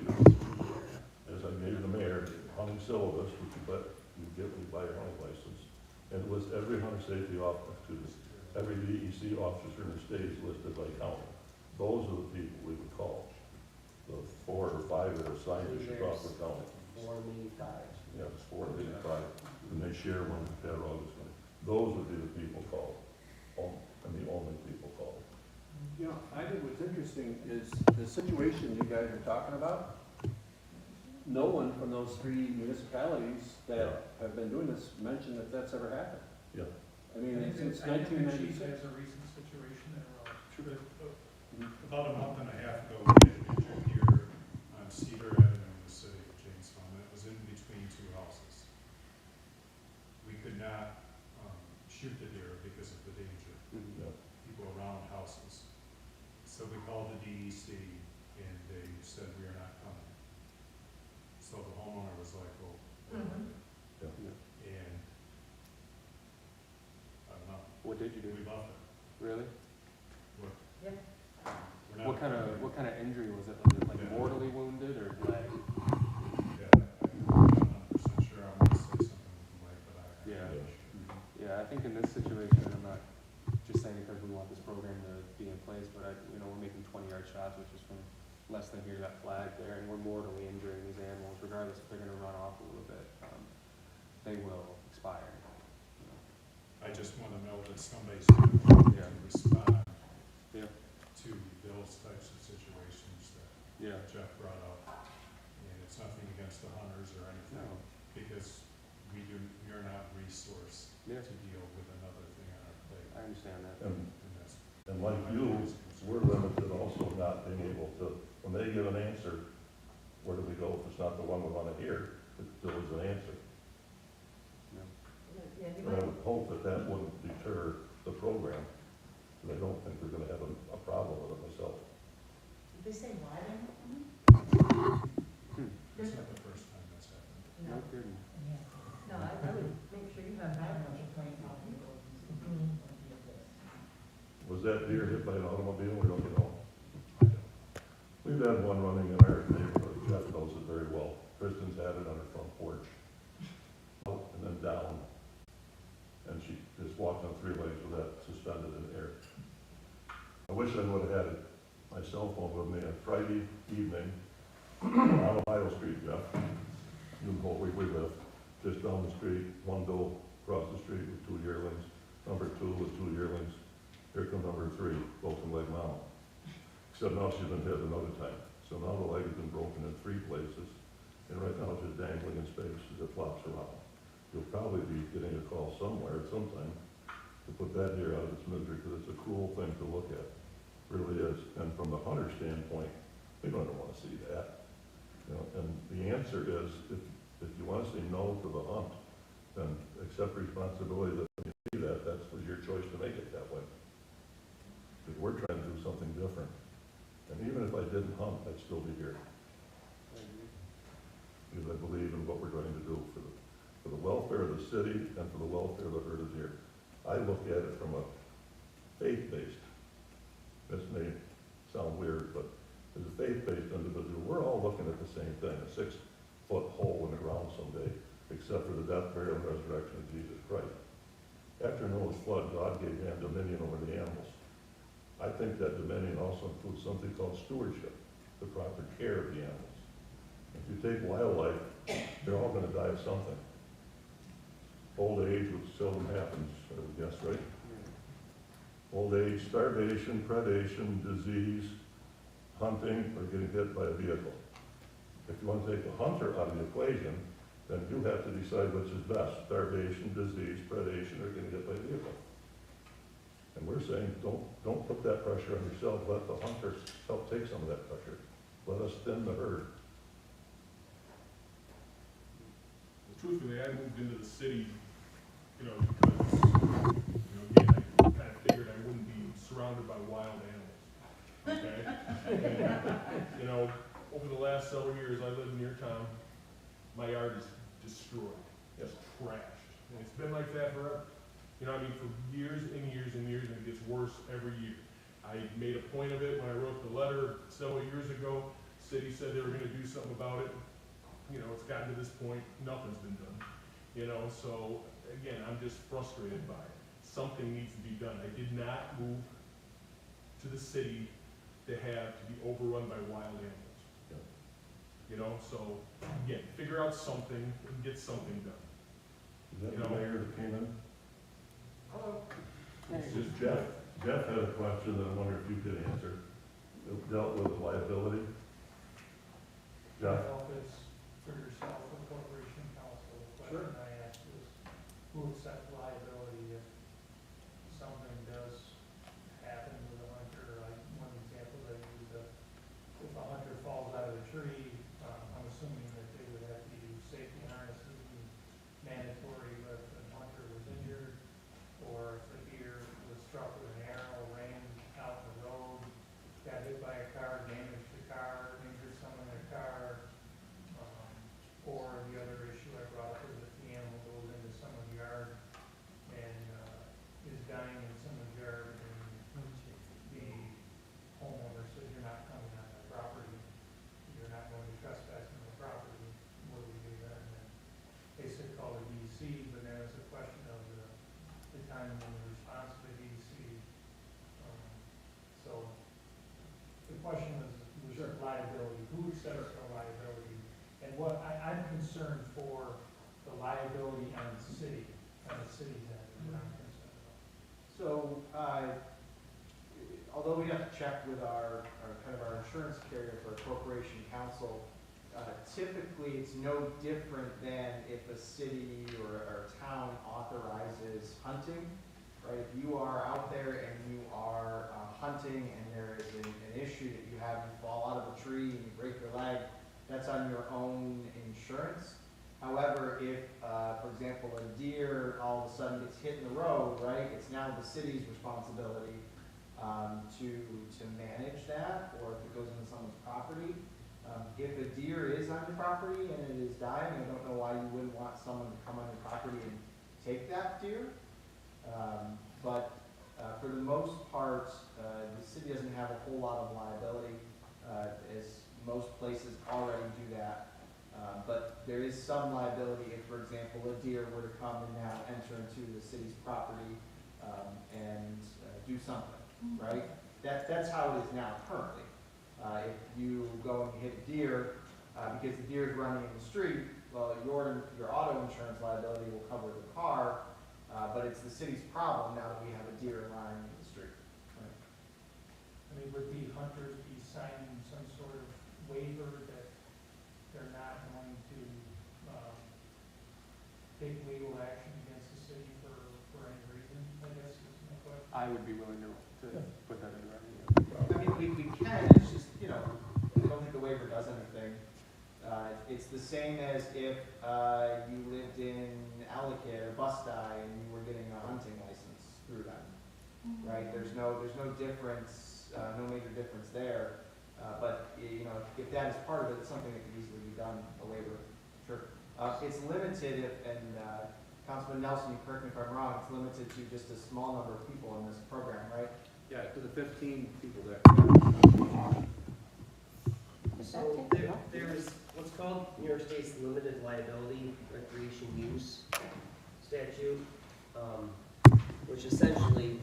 as I gave the mayor, hunting syllabus, which you get when you buy your hunting license. And it lists every hunter safety officer, every DEC officer in the state is listed by county. Those are the people we would call. The 4 or 5 that are assigned to Chicago County. 4, maybe 5. Yeah, it's 4 or 5, and they share one with Federal August. Those would be the people called, and the only people called. I think what's interesting is the situation you guys are talking about. No one from those 3 municipalities that have been doing this mentioned that that's ever happened. Yeah. I mean, since I think the chief 1996. has a recent situation there. About a month and a half ago, we had an injured deer on Cedar Avenue in the city of Jamestown, and it was in between 2 houses. We could not shoot the deer because of the danger, Yeah. people around houses. So we called the DEC, and they said we are not coming. So the homeowner was like, well, what do I do? Yeah. And, I don't know, What did you do? we left it. Really? We're not- What kind of injury was it? Was it like mortally wounded or leg? Yeah, I'm not 100% sure. I want to say something like, but I. Yeah. I'm not sure. Yeah, I think in this situation, I'm not just saying because we want this program to be in place, but we're making 20-yard shots, which is from less than here, that flag there, and we're mortally injuring these animals, regardless if they're gonna run off a little bit. They will expire. I just want to know that somebody's going to respond Yeah. to those types of situations that Yeah. Jeff brought up. And it's nothing against the hunters or anything, No. because we're not resourced Yeah. to deal with another thing on our plate. I understand that. And, And that's. and like you, we're limited also not being able to, when they give an answer, where do we go if it's not the one we want to hear? It still is an answer. Yeah, you But I might, would hope that that wouldn't deter the program, because I don't think we're gonna have a problem with it myself. Did they say why they're not coming? It's not the first time that's happened. No no, kidding. no, I would make sure you have I don't know, that. complaint about people. Was that deer hit by an automobile? We don't know. We've had one running in our neighborhood. Jeff knows it very well. Kristen's had it on her front porch. Out and then down. And she just walked on 3 legs with that suspended in the air. I wish I would have had my cell phone with me on Friday evening on Ohio Street, Jeff. You know where we live. Just down the street, one doe across the street with 2 yearlings. Number 2 with 2 yearlings. Here comes number 3, broken leg mama. Except now she's been hit another time. So now the leg has been broken in 3 places. And right now it's just dangling in space as it flops around. You'll probably be getting a call somewhere at some time to put that deer out of its misery, because it's a cruel thing to look at. Really is. And from the hunter standpoint, We don't wanna see that. You know, and the answer is, if you wanna say no to the hunt, then accept responsibility that when you see that, that was your choice to make it that way. Because we're trying to do something different. And even if I didn't hunt, I'd still be here. Because I believe in what we're trying to do for the welfare of the city and for the welfare of the herd of deer. I look at it from a faith-based, this may sound weird, but as a faith-based individual, we're all looking at the same thing, a 6-foot hole in the ground someday, except for the death, burial, and resurrection of Jesus Christ. After Noah's flood, God gave man dominion over the animals. I think that dominion also includes something called stewardship, the proper care of the animals. If you take wildlife, they're all gonna die of something. Old age, which seldom happens, I would guess, right? Old age, starvation, predation, disease, hunting, or getting hit by a vehicle. If you want to take the hunter out of the equation, then you have to decide which is best, starvation, disease, predation, or getting hit by a vehicle. And we're saying, don't put that pressure on yourself, let the hunters help take some of that pressure. Let us thin the herd. Truthfully, I moved into the city, because, again, I kind of figured I wouldn't be surrounded by wild animals, okay? And, over the last several years, I lived near town, my yard is destroyed, just trashed, and it's been like that forever. For years and years and years, and it gets worse every year. I made a point of it when I wrote the letter several years ago. City said they were gonna do something about it. It's gotten to this point, nothing's been done. So again, I'm just frustrated by it. Something needs to be done. I did not move to the city to be overrun by wild animals. So again, figure out something and get something done. Is that the mayor that came in? Hello. It's just Jeff. Jeff had a question that I wonder if you could answer. It dealt with liability. Jeff? Office for yourself, the corporation counsel, the Sure. question I asked is, who accepts liability if something does happen with a hunter? One example I used, if a hunter falls out of a tree, I'm assuming that they would have to use safety harnesses and mandatory, but if the hunter was injured, or if the deer was struck with an arrow, ran out in the road, got hit by a car, damaged the car, injured someone in the car, or the other issue I brought up is if the animal goes into someone's yard and is dying in someone's yard, and the homeowner says, you're not coming on my property, you're not going to trespass on my property, what do we do then? And they said call the DEC, but then it's a question of the time and the response to the DEC. So the question was liability, who accepts the liability? And what I'm concerned for the liability on the city, on the city's end, is what I'm concerned about. So, although we have to check with our insurance carrier for a corporation counsel, typically it's no different than if a city or a town authorizes hunting, right? If you are out there and you are hunting and there is an issue that you fall out of a tree and you break your leg, that's on your own insurance. However, if, for example, a deer all of a sudden gets hit in the road, right, it's now the city's responsibility to manage that, or if it goes into someone's property. If a deer is on your property and it is dying, I don't know why you wouldn't want someone to come on your property and take that deer. But for the most part, the city doesn't have a whole lot of liability, as most places already do that. But there is some liability if, for example, a deer were to come and now enter into the city's property and do something, right? That's how it is now currently. If you go and hit a deer because the deer is running in the street, well, your auto insurance liability will cover the car, but it's the city's problem now that we have a deer lying in the street. Right? I mean, would the hunters be signing some sort of waiver that they're not going to take legal action against the city for any reason, I guess is my question? I would be willing to put that in writing. I mean, we can, it's just, go don't think the waiver does anything. It's the same as if, you lived in Ellicott or Bust and you were getting a hunting license through them, right? There's no difference, no major difference there. But, you know, if that is part of it, it's something that could easily be done, a waiver, sure. It's limited if, and, Councilman Nelson, you correct me if I'm wrong, it's limited to just a small number of people in this program, right? Yeah, to the 15 people there. So there's what's called New York State's limited liability recreation use statute, which essentially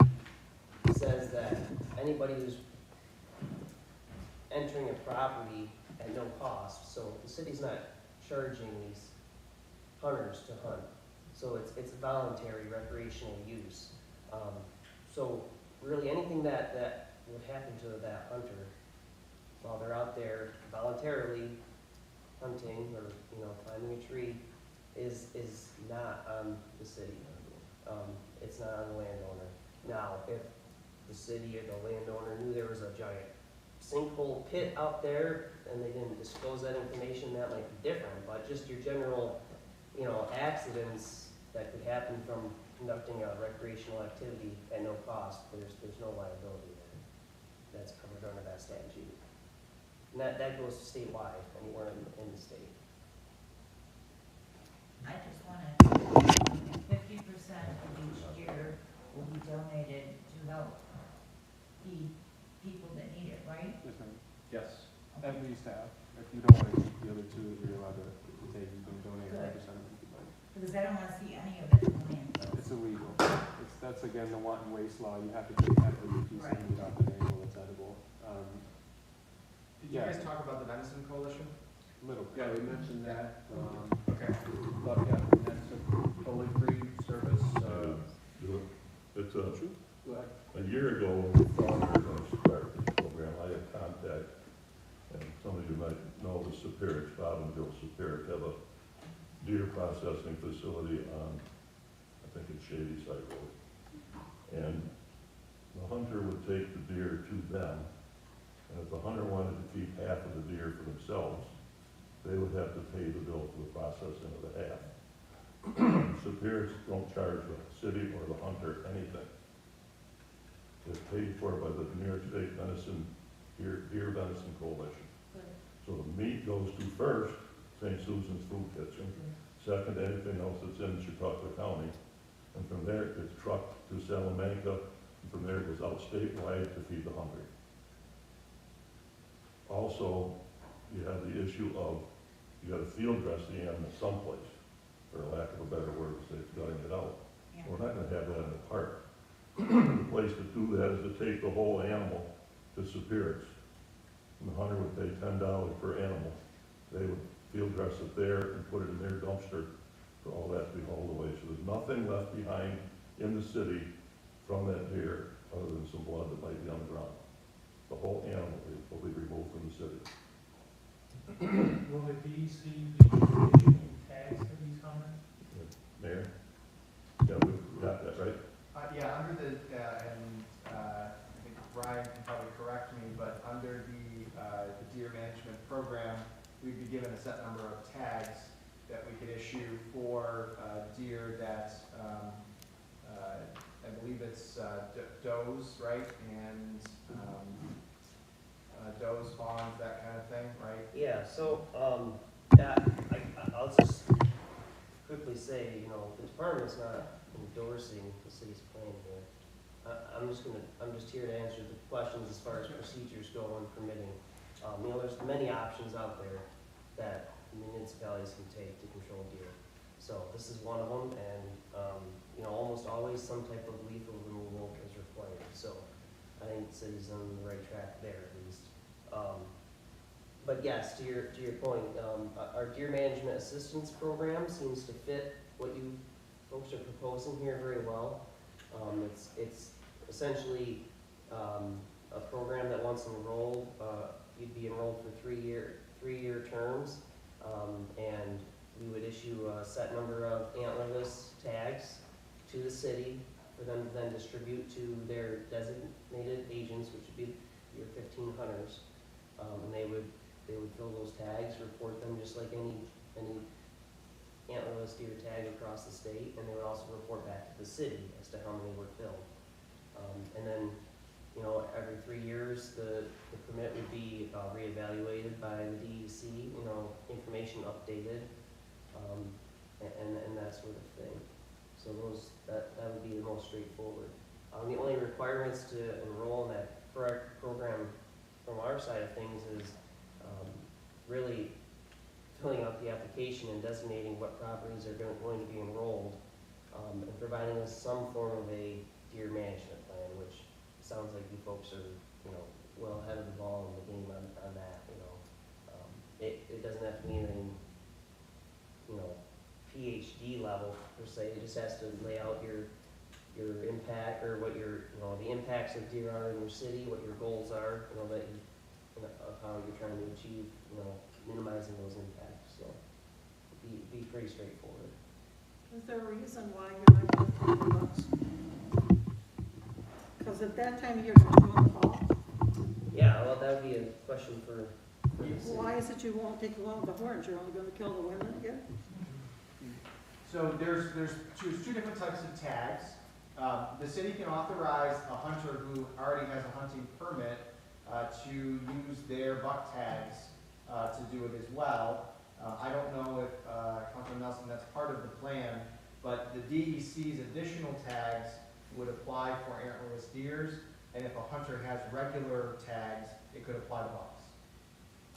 says that anybody who's entering a property at no cost, so the city's not charging these hunters to hunt, so it's voluntary recreational use. So really anything that would happen to that hunter while they're out there voluntarily hunting or, you know, climbing a tree is not on the city. It's not on the landowner. Now, if the city or the landowner knew there was a giant sinkhole pit out there and they didn't disclose that information, that might be different, but just your general, you know, accidents that could happen from conducting a recreational activity at no cost, there's no liability there. That's covered under that statute. And that goes statewide, anywhere in the state. I just wanted, 50% of each year will be donated to help the people that need it, right? Yes, ma'am. Yes. At least half. If you don't want to keep the other two, you're allowed to take, you can donate 100% of it if you'd like. Because I don't wanna see any of it in the landfill. It's illegal. That's again the wanton waste law. You have to take half of your piece Right. and eat off an animal that's edible. Did you Yeah. guys talk about the Venison Coalition? Little. Yeah, we mentioned that, Okay. But yeah, that's a totally free service, It's go ahead. a year ago, when we thought we were gonna start this program, I had contact, and some of you might know the Superior, Bob and Bill Superior, have a deer processing facility on, I think it's Shady Side Road. And the hunter would take the deer to them, and if the hunter wanted to keep half of the deer for themselves, they would have to pay the bill for the processing of the half. Superiors don't charge the city or the hunter anything. It's paid for by the New York State Venison, Deer Venison Coalition. So the meat goes to first, St. Susan's Food Kitchen, second, anything else that's in Chautauqua County, and from there it's trucked to Salamanca, and from there it goes out statewide to feed the hungry. Also, you have the issue of, you gotta field dress the animal someplace, for lack of a better word, to say it's gutting it out. Yeah. We're not gonna have that in the park. The place to do that is to take the whole animal to Superior's. And the hunter would pay $10 per animal. They would field dress it there and put it in their dumpster for all that to be hauled away. So there's nothing left behind in the city from that deer other than some blood that might be on the ground. The whole animal will be removed from the city. Will it be issuing tags for these hunters? Mayor? Yeah, we got that, right? Yeah, under the, I think Brian can probably correct me, but under the deer management program, we'd be given a set number of tags that we could issue for deer that, I believe it's does, right? And does, fawns, that kind of thing, right? Yeah, so, I'll just quickly say, you know, the department's not endorsing the city's plan here. I'm just here to answer the questions as far as procedures go on permitting. You know, there's many options out there that municipalities can take to control deer. So this is one of them, and, you know, almost always some type of lethal removal is required. So I think the city's on the right track there at least. But yes, to your point, our deer management assistance program seems to fit what you folks are proposing here very well. It's essentially a program that once enrolled, you'd be enrolled for 3-year terms, and we would issue a set number of antlerless tags to the city for them to then distribute to their designated agents, which would be your 15 hunters. And they would they would fill those tags, report them just like any antlerless deer tag across the state, and they would also report back to the city as to how many were filled. And then, you know, every 3 years, the permit would be reevaluated by the DEC, you know, information updated, and that sort of thing. So that would be the most straightforward. The only requirements to enroll in that program from our side of things is really filling out the application and designating what properties are going to be enrolled, and providing us some form of a deer management plan, which sounds like you folks are, you know, well ahead of the ball in the game on that, you know. It doesn't have to be anything, you know, PhD level per se. It just has to lay out your impact, or what your, you know, the impacts of deer are in your city, what your goals are, you know, that you know, of how you're trying to achieve, you know, minimizing those impacts. So be pretty straightforward. Is there a reason why you're not going to take the bucks? Because at that time of year, it's in the fall. Yeah, well, that would be a question for the city. Why is it you won't take along the horns? You're only going to kill the women again? So there's two different types of tags. The city can authorize a hunter who already has a hunting permit to use their buck tags to do it as well. I don't know if, Councilor Nelson, that's part of the plan, but the DEC's additional tags would apply for antlerless deers, and if a hunter has regular tags, it could apply to bucks.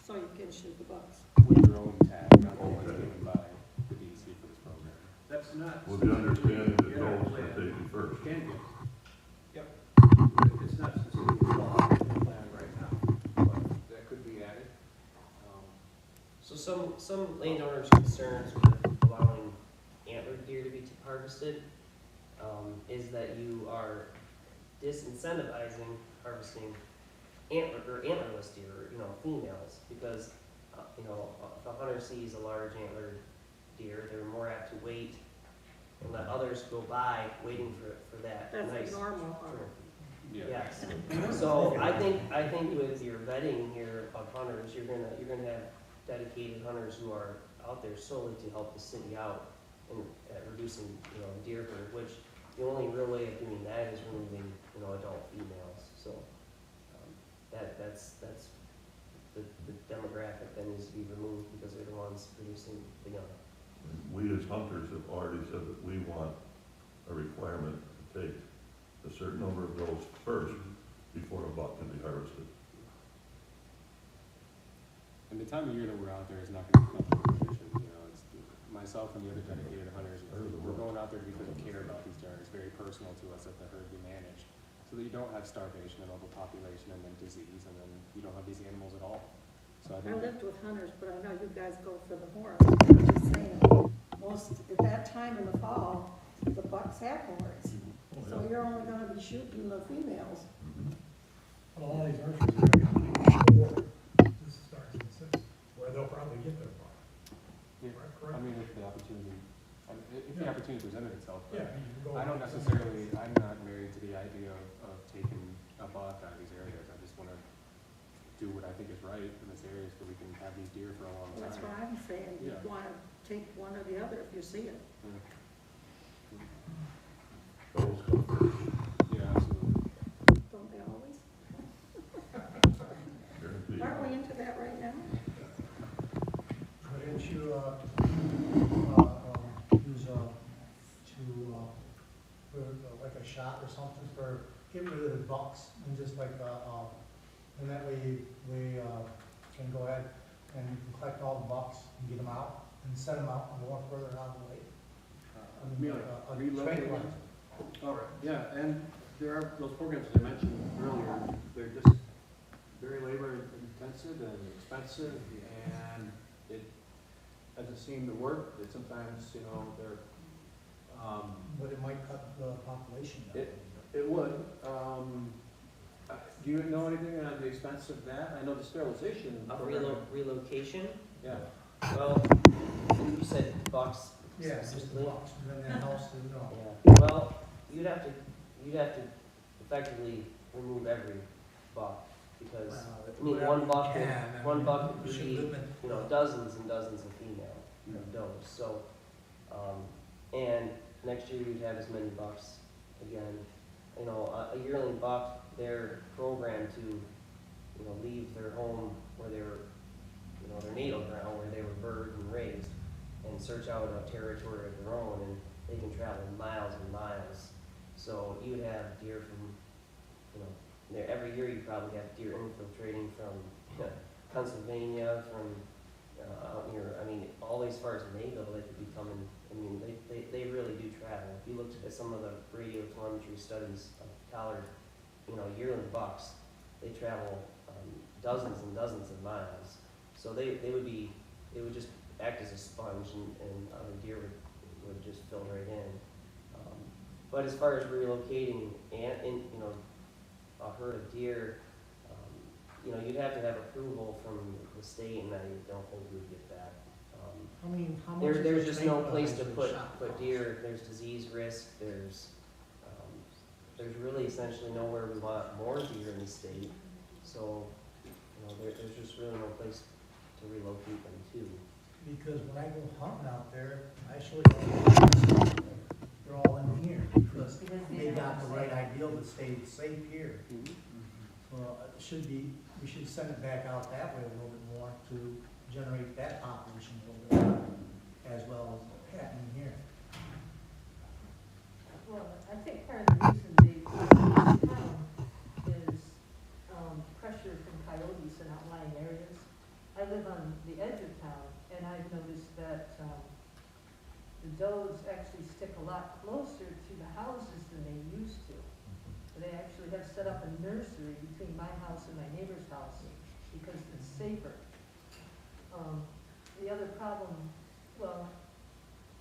So you can shoot the bucks. With your own tag, not the ones given by the DEC for this program. That's not. With the understanding that Yeah, those plan. are taken first. Can be. Yep. It's not specifically law in the plan right now, but that could be added. So some landowners' concerns with allowing antlered deer to be harvested is that you are disincentivizing harvesting antlerless deer, or, you know, females, because you know, if a hunter sees a large antlered deer, they're more apt to wait and let others go by waiting for that That's nice. normal. Yeah. Yes. So I think with your vetting here of hunters, you're gonna have dedicated hunters who are out there solely to help the city out and at reducing, you know, deer herd, which the only real way of doing that is removing, you know, adult females. So that's the demographic that needs to be removed, because they're the ones producing the young. We as hunters have already said that we want a requirement to take a certain number of those first before a buck can be harvested. And the time of year that we're out there is not going to be competition. You know, it's myself and the other dedicated hunters. We're going out there because we care about these deer. It's very personal to us that the herd be managed, so that you don't have starvation and overpopulation and then disease, and then you don't have these animals at all. So I I think lived with hunters, but I know you guys go for the horns. I'm just saying, most, at that time in the fall, the bucks have horns. So you're only gonna be shooting the females. But a lot of these archeries are going to be before this starts in six, where they'll probably get their buck. Yeah, Correct? I mean, if the opportunity presented itself, but Yeah, you can go. I don't necessarily, I'm not married to the idea of taking a buck out of these areas. I just want to do what I think is right in this area so we can have these deer for a long time. That's what I'm saying. You Yeah. wanna take one or the other if you see it. Those come first, Yeah, absolutely. Don't they always? guaranteed. Aren't we into that right now? Couldn't you, use, like a shot or something for getting rid of the bucks, and just like, and that way we can go ahead and you can collect all the bucks and get them out and send them out and go further out of the lake. I mean, a Relocate. tranquilizer. All right, yeah, and there are those programs I mentioned earlier, they're just very labor intensive and expensive, and it doesn't seem to work. It sometimes, you know, they're, But it might cut the population down. it would. Do you know anything on the expense of that? I know the sterilization. Of program. relocation, Yeah, well, you said bucks Yeah, it's just the specifically. bucks, and then the house, you know. Yeah, well, you'd have to effectively remove every buck because, Well, I mean, whatever one you buck, can, I one mean, buck we could should be, limit you know, the- dozens and dozens of female does, so, and next year you'd have as many bucks again. You know, a yearling buck, they're programmed to, you know, leave their home where they were, you know, their natal ground, where they were birthed and raised, and search out a territory of their own, and they can travel miles and miles. So you would have deer from, you know, there, every year you probably have deer infiltrating from Pennsylvania, from out near, I mean, all as far as Mayville, they could be coming, I mean, they really do travel. If you looked at some of the radio telemetry studies of collared, you know, yearling bucks, they travel dozens and dozens of miles. So they would just act as a sponge, and other deer would just fill right in. But as far as relocating you know, a herd of deer, you know, you'd have to have approval from the state, and I don't think we would get that. I mean, how much is There's the just no train place to price of put shot deer, there's disease risk, there's really essentially nowhere we want more deer in the state. So, you know, there's just really no place to relocate them to. Because when I go hunting out there, I show you, they're all in here, because they got the right ideal to stay safe here. Well, it should be, we should send it back out that way a little bit more to generate that population a little bit more, as well as happening here. Well, I think part of the reason they put it in town is, pressure from coyotes in outlying areas. I live on the edge of town, and I've noticed that, the does actually stick a lot closer to the houses than they used to. They actually have set up a nursery between my house and my neighbor's house because it's safer. The other problem, well,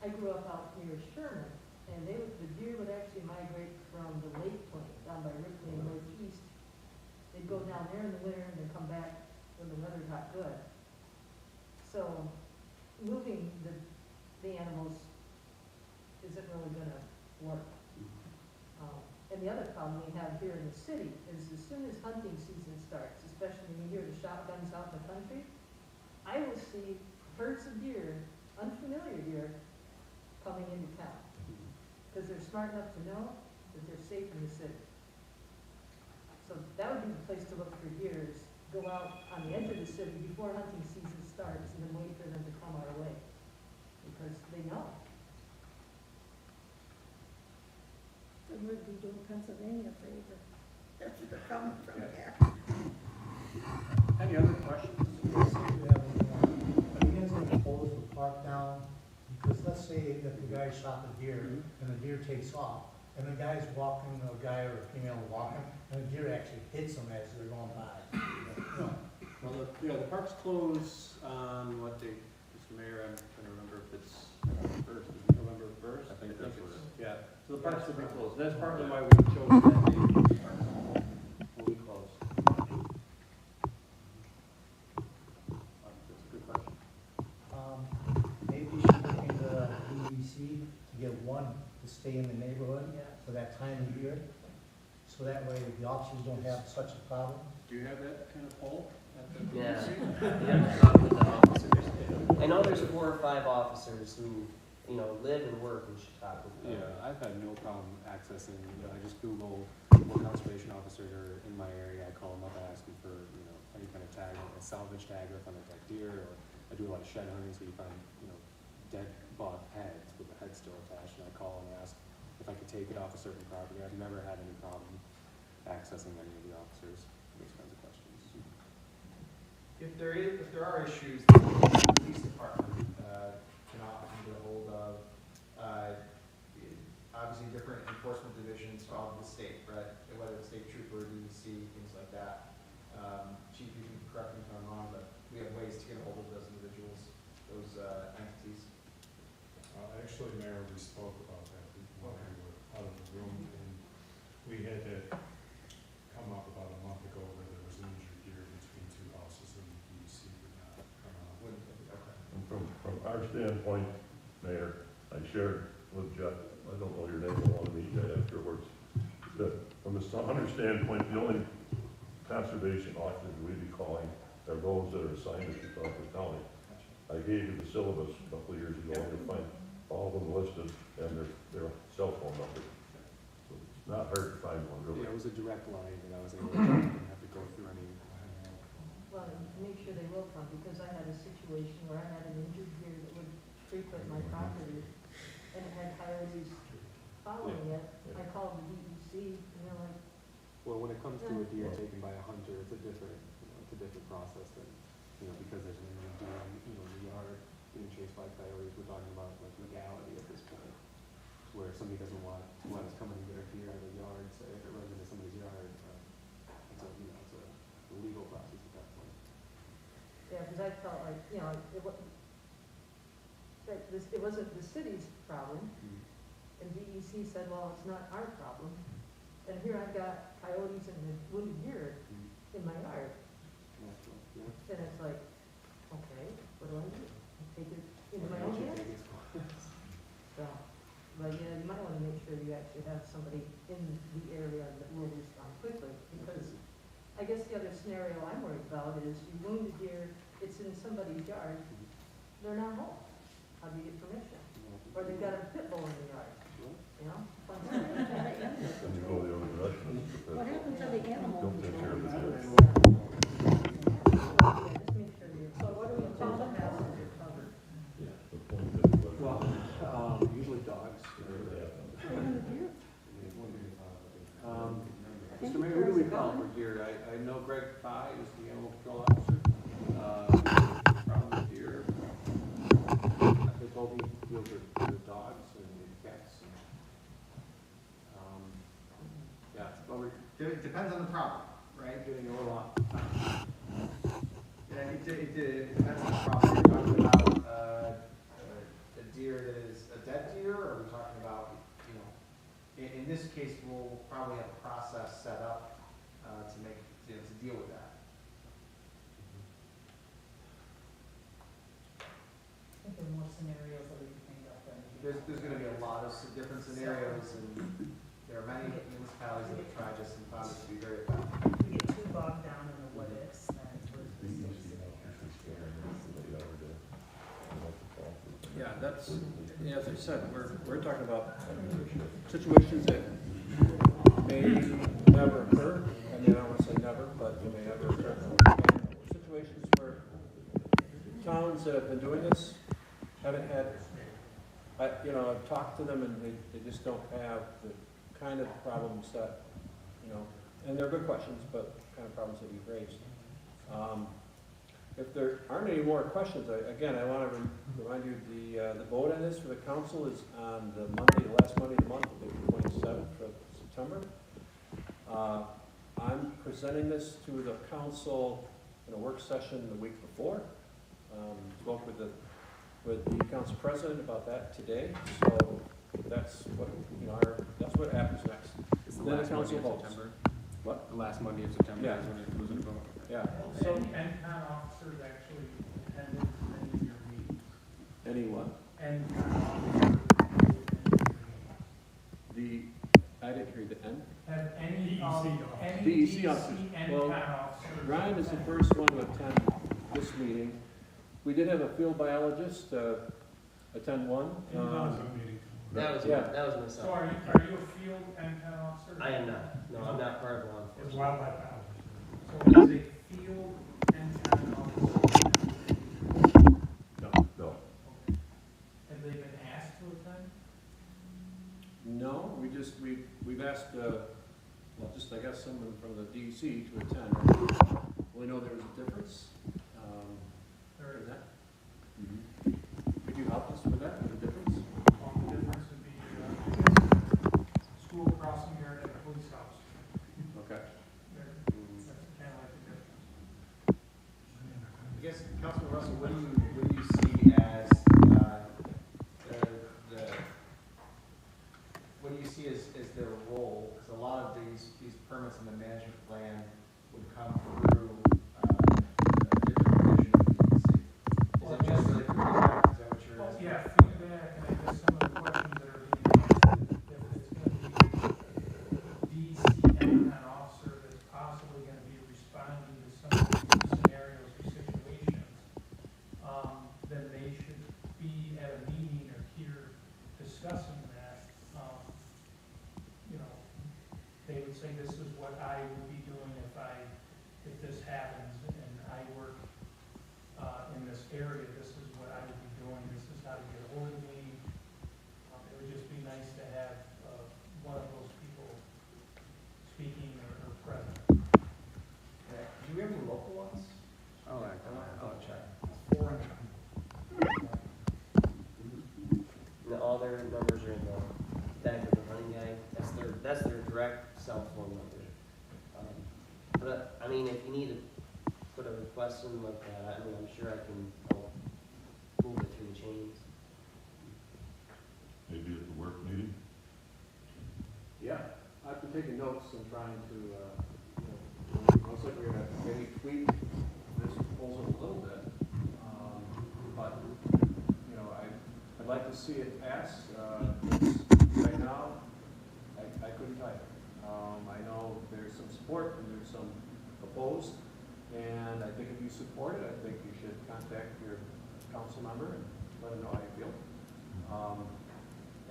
I grew up out near Sherman, and the deer would actually migrate from the lake plain down by Ripley and northeast. They'd go down there in the winter and then come back when the weather got good. So moving the animals isn't really gonna work. And the other problem we have here in the city is as soon as hunting season starts, especially when you hear the shotguns out in the country, I will see herds of deer, unfamiliar deer, coming into town. Because they're smart enough to know that they're safe in the city. So that would be the place to look for deer, is go out on the edge of the city before hunting season starts and then wait for them to come our way. Because they know. Then we'd be doing Pennsylvania a favor, if they're coming from there. Any other questions? Are you guys gonna close the park down? Because let's say that the guy shot the deer, and the deer takes off, and the guy's walking, a guy or a female walking, and the deer actually hits them as they're going by. No. Well, the park's closed on what date, Mr. Mayor, I'm trying to remember if it's first, is it November first? I think that's what it is. Yeah, so the parks will be closed, that's partly why we chose that date. Will be closed. That's a good question. Maybe you should look into EDC to get one to stay in the neighborhood for that time of year. So that way the officers don't have such a problem. Do you have that kind of poll at the? Yeah, you have to talk with the officers. I know there's 4 or 5 officers who, you know, live and work in Chicago. Yeah, I've had no problem accessing, you know, I just Google what conservation officers are in my area, I call them up, I ask them for, you know, any kind of tag, like a salvage tag, or if I'm a dead deer, or I do a lot of shed hunting, so you find, you know, dead buck heads with the head still attached, and I call and ask if I could take it off a certain property. I've never had any problem accessing any of the officers, those kinds of questions. If there are issues that the police department can often get a hold of, obviously different enforcement divisions of the state, right? Whether it's state trooper, DEC, things like that. Chief, you can correct me if I'm wrong, but we have ways to get a hold of those individuals, those entities. Actually, Mayor, we spoke about that before we were out of the room, and we had that come up about a month ago where there was an injured deer between 2 houses, and the DEC would not come out. Okay. And from our standpoint, Mayor, I shared with Jeff, I don't know your name, I want to meet you afterwards, that from the hunter standpoint, the only conservation officers we'd be calling are those that are assigned to Crawford County. I gave you the syllabus a couple of years ago, and you'll find all of them listed and their cell phone number. So it's not hard to find one, really. Yeah, it was a direct line that I was able to, didn't have to go through any. Well, and make sure they will come, because I had a situation where I had an injured deer that would frequent my property, and it had coyotes following it. I called the DEC, and they're like, Well, when it comes to a deer taken by a hunter, it's a different, it's a different process than, because there's an injured deer, in the yard being chased by coyotes, we're talking about like legality at this point. Where if somebody doesn't want to let us come and get a deer out of the yard, say if it runs into somebody's yard, it's a legal process at that point. yeah, because I felt like, it wasn't, it wasn't the city's problem, and DEC said, well, it's not our problem. And here I've got coyotes and a wounded deer in my yard, Yeah. and it's like, okay, what do I do? Take it into my own hands? So, but yeah, you might want to make sure you actually have somebody in the area that will respond quickly, because I guess the other scenario I'm worried about is you wound a deer, it's in somebody's yard, they're not home. How do you get permission? Or they've got a pit bull in the yard, fun stuff. Then you go the other direction. What happened to the animal? Don't take care of the deer. Yeah, just make sure you're, so what do we call the houses you're covered? The point is, Well, usually dogs. Mr. Mayor, who do we call for deer? I know Greg Pye is the animal control officer. Problem with deer. They told me deals with the dogs and the cats. Yeah, well, It depends on the problem, right? getting a little off. Yeah, it depends on the problem. Are we talking about a deer that is a dead deer, or are we talking about, in this case, we'll probably have a process set up to make, to deal with that. I think there are more scenarios that we can think of than. There's gonna be a lot of different scenarios, and there are many municipalities that have tried this and found it to be very effective. We get too bogged down in the what ifs, then we're the just. DEC officers there, and the other day, I like to call for them. Yeah, that's, as I said, we're talking about situations that may never occur. I mean, I don't want to say never, but they may never occur. Situations where towns that have been doing this haven't had, I've talked to them and they just don't have the kind of problems that, and they're good questions, but kind of problems that you've raised. If there aren't any more questions, I want to remind you, the vote on this for the council is on the last Monday of the month, the 27th of September. I'm presenting this to the council in a work session the week before. Spoke with the council president about that today, so that's what, that's what happens next. It's the Then the last Monday council of votes. September. What? The last Monday of September Yeah. is when it goes into vote. Yeah, So, and town officers actually attended many of your meetings. anyone? And town officers I didn't hear the end. have any of, any DEC DEC officers. and Well, town officers. Ryan is the first one to attend this meeting. We did have a field biologist attend one. That was, Yeah. that was So myself. are you a field and town officer? I am not, no, I'm not part of law As enforcement. wildlife officer. So is a field and town officer, No, have they been asked to attend? No, we've asked, I guess someone from the DEC to attend. We know there was a difference. There is. In that. Could you help us with that, the difference? The difference would be, school crossing guard at the police house. Okay. That's kind of like the difference. I guess, Councilman Russell, what do you see as, what do you see as their role? Because a lot of these permits in the management plan would come through, different division of the DEC. Is it just really feedback? Is that what you're Well, asking? yeah, feedback, and I guess some of the questions that are being asked, if it's gonna be DEC and an officer that's possibly gonna be responsible say, this is what I would be doing if this happens, and I work, in this area, this is what I would be doing, this is how to get a hold of me. It would just be nice to have, one of those people speaking or present. Do we have any local ones? I'll check. Four. And all their numbers are in the back of the hunting guide, that's their direct cell phone number. But, I mean, if you need to put a request in like that, I mean, I'm sure I can help move it through the chains. Maybe at the work meeting? Yeah, I've been taking notes and trying to, most likely we're gonna maybe tweak this proposal a little bit. But, I'd like to see it pass. Right now, I couldn't type. I know there's some support and there's some opposed. And I think if you support it, I think you should contact your council member and let them know how you feel.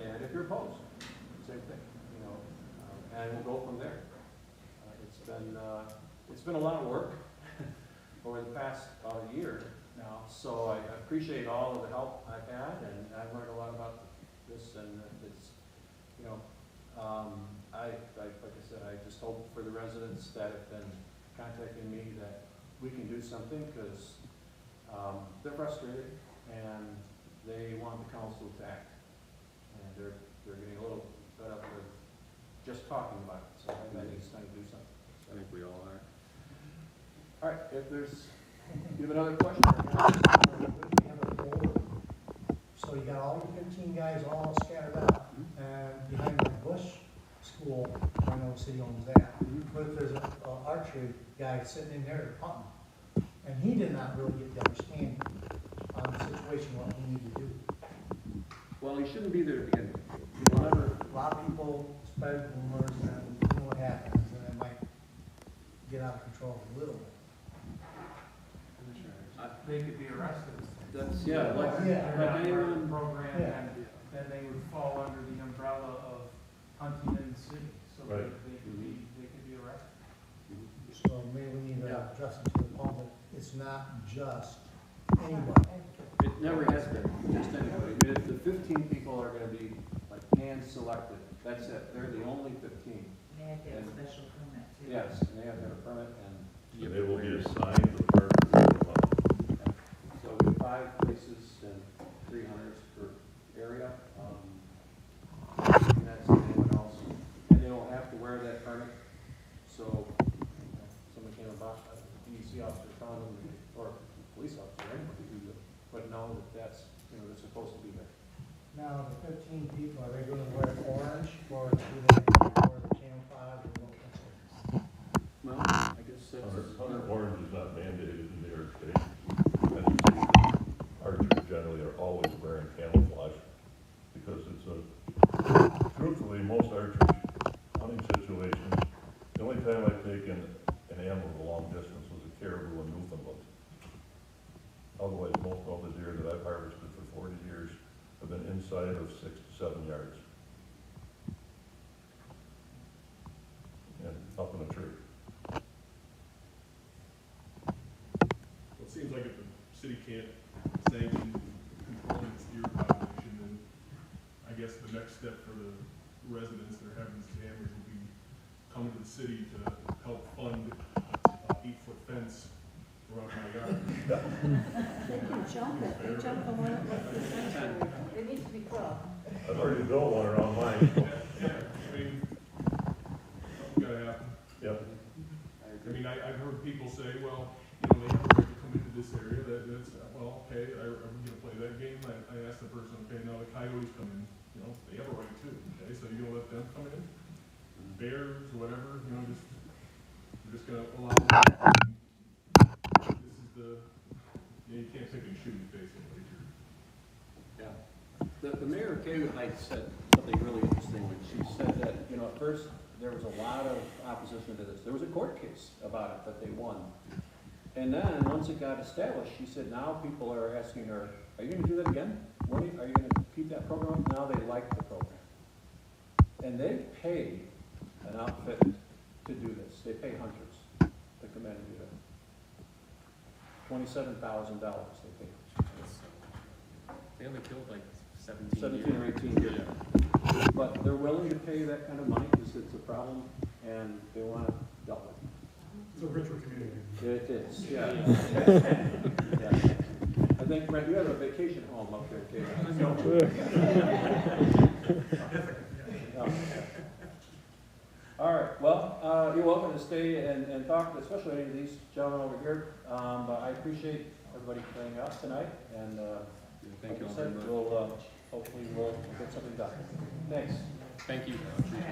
And if you're opposed, same thing, and we'll go from there. It's been a lot of work over the past year now, so I appreciate all of the help I've had, and I've learned a lot about this, and it's, like I said, I just hope for the residents that have been contacting me that we can do something, because they're frustrated, and they want the council to act. And they're getting a little fed up with just talking about it, so I think it's time to do something. So, I think we all are. all right, if there's, you have another question? So you got all your 15 guys all scattered out, and behind the Bush School, I know the city owns that, but there's an archery guy sitting in there hunting, and he did not really get the understanding on the situation, what we need to do. Well, he shouldn't be there to begin with. Whenever, A lot of people spread rumors, and you know what happens, and it might get out of control a little bit. They could be arrested. that's, yeah, like, Yeah. They're like not part of the anyone, program, Yeah. and then they would fall under the umbrella of hunting in the city, so Right. they could be arrested. So maybe we need to Yeah. address it to the public, it's not just anybody. it never has been, just anybody. I mean, if the 15 people are gonna be like hand-selected, that's it, they're the only 15. They have to have a special permit too. Yes, and they have to have a permit, and And they will be assigned the park that they want. so we have 5 places and 3 hunters per area. And that's anyone else, and they don't have to wear that permit. So, someone came about, a DEC officer found them, or a police officer, anybody who would know that that's, they're supposed to be there. Now, the 15 people, are they gonna wear orange, or do they wear the camouflage, or what? Well, I guess that's. Hunter orange is not mandated in New York State. As you see, archers generally are always wearing camouflage, because it's truthfully, most archery hunting situations, the only time I've taken an animal a long distance was a caribou in Newfoundland. Otherwise, most of the deer that I've harvested for 40 years have been inside of 6 to 7 yards. And up in a tree. Well, it seems like if the city can't sanction controlling its deer population, then I guess the next step for the residents that are having these jammers will be coming to the city to help fund an 8-foot fence around my yard. They can jump it, they jump the one at the sanctuary. It needs to be 12. I've already built one around mine. Yeah, I mean, something's gotta happen. Yep. I mean, I've heard people say, well, they have a right to come into this area, that's, well, okay, are we gonna play that game? I asked the person, okay, now the coyotes come in, they have a right too, okay, so you gonna let them come in? Bears, whatever, you're just gonna allow them. This is you can't pick and choose, basically. Yeah. The mayor of Cayuga Heights said something really interesting when she said that, at first, there was a lot of opposition to this. There was a court case about it that they won. And then, once it got established, she said now people are asking her, are you gonna do that again? Are you gonna keep that program? Now they like the program. And they paid an outfit to do this. They pay hunters to come in and do that. $27,000 they pay. They only killed like 17 17 or 18 deer. But they're willing to pay that kind of money because it's a problem and they want to deal with It's a richer community. it. It is, yeah. Yeah. I think, Brent, you have a vacation home up there, too. Yeah. All right, well, you're welcome to stay and talk, especially any of these gentlemen over here. But I appreciate everybody playing out tonight, and Thank you like I all very said, much. we'll hopefully we'll get something done. Thanks. Thank you.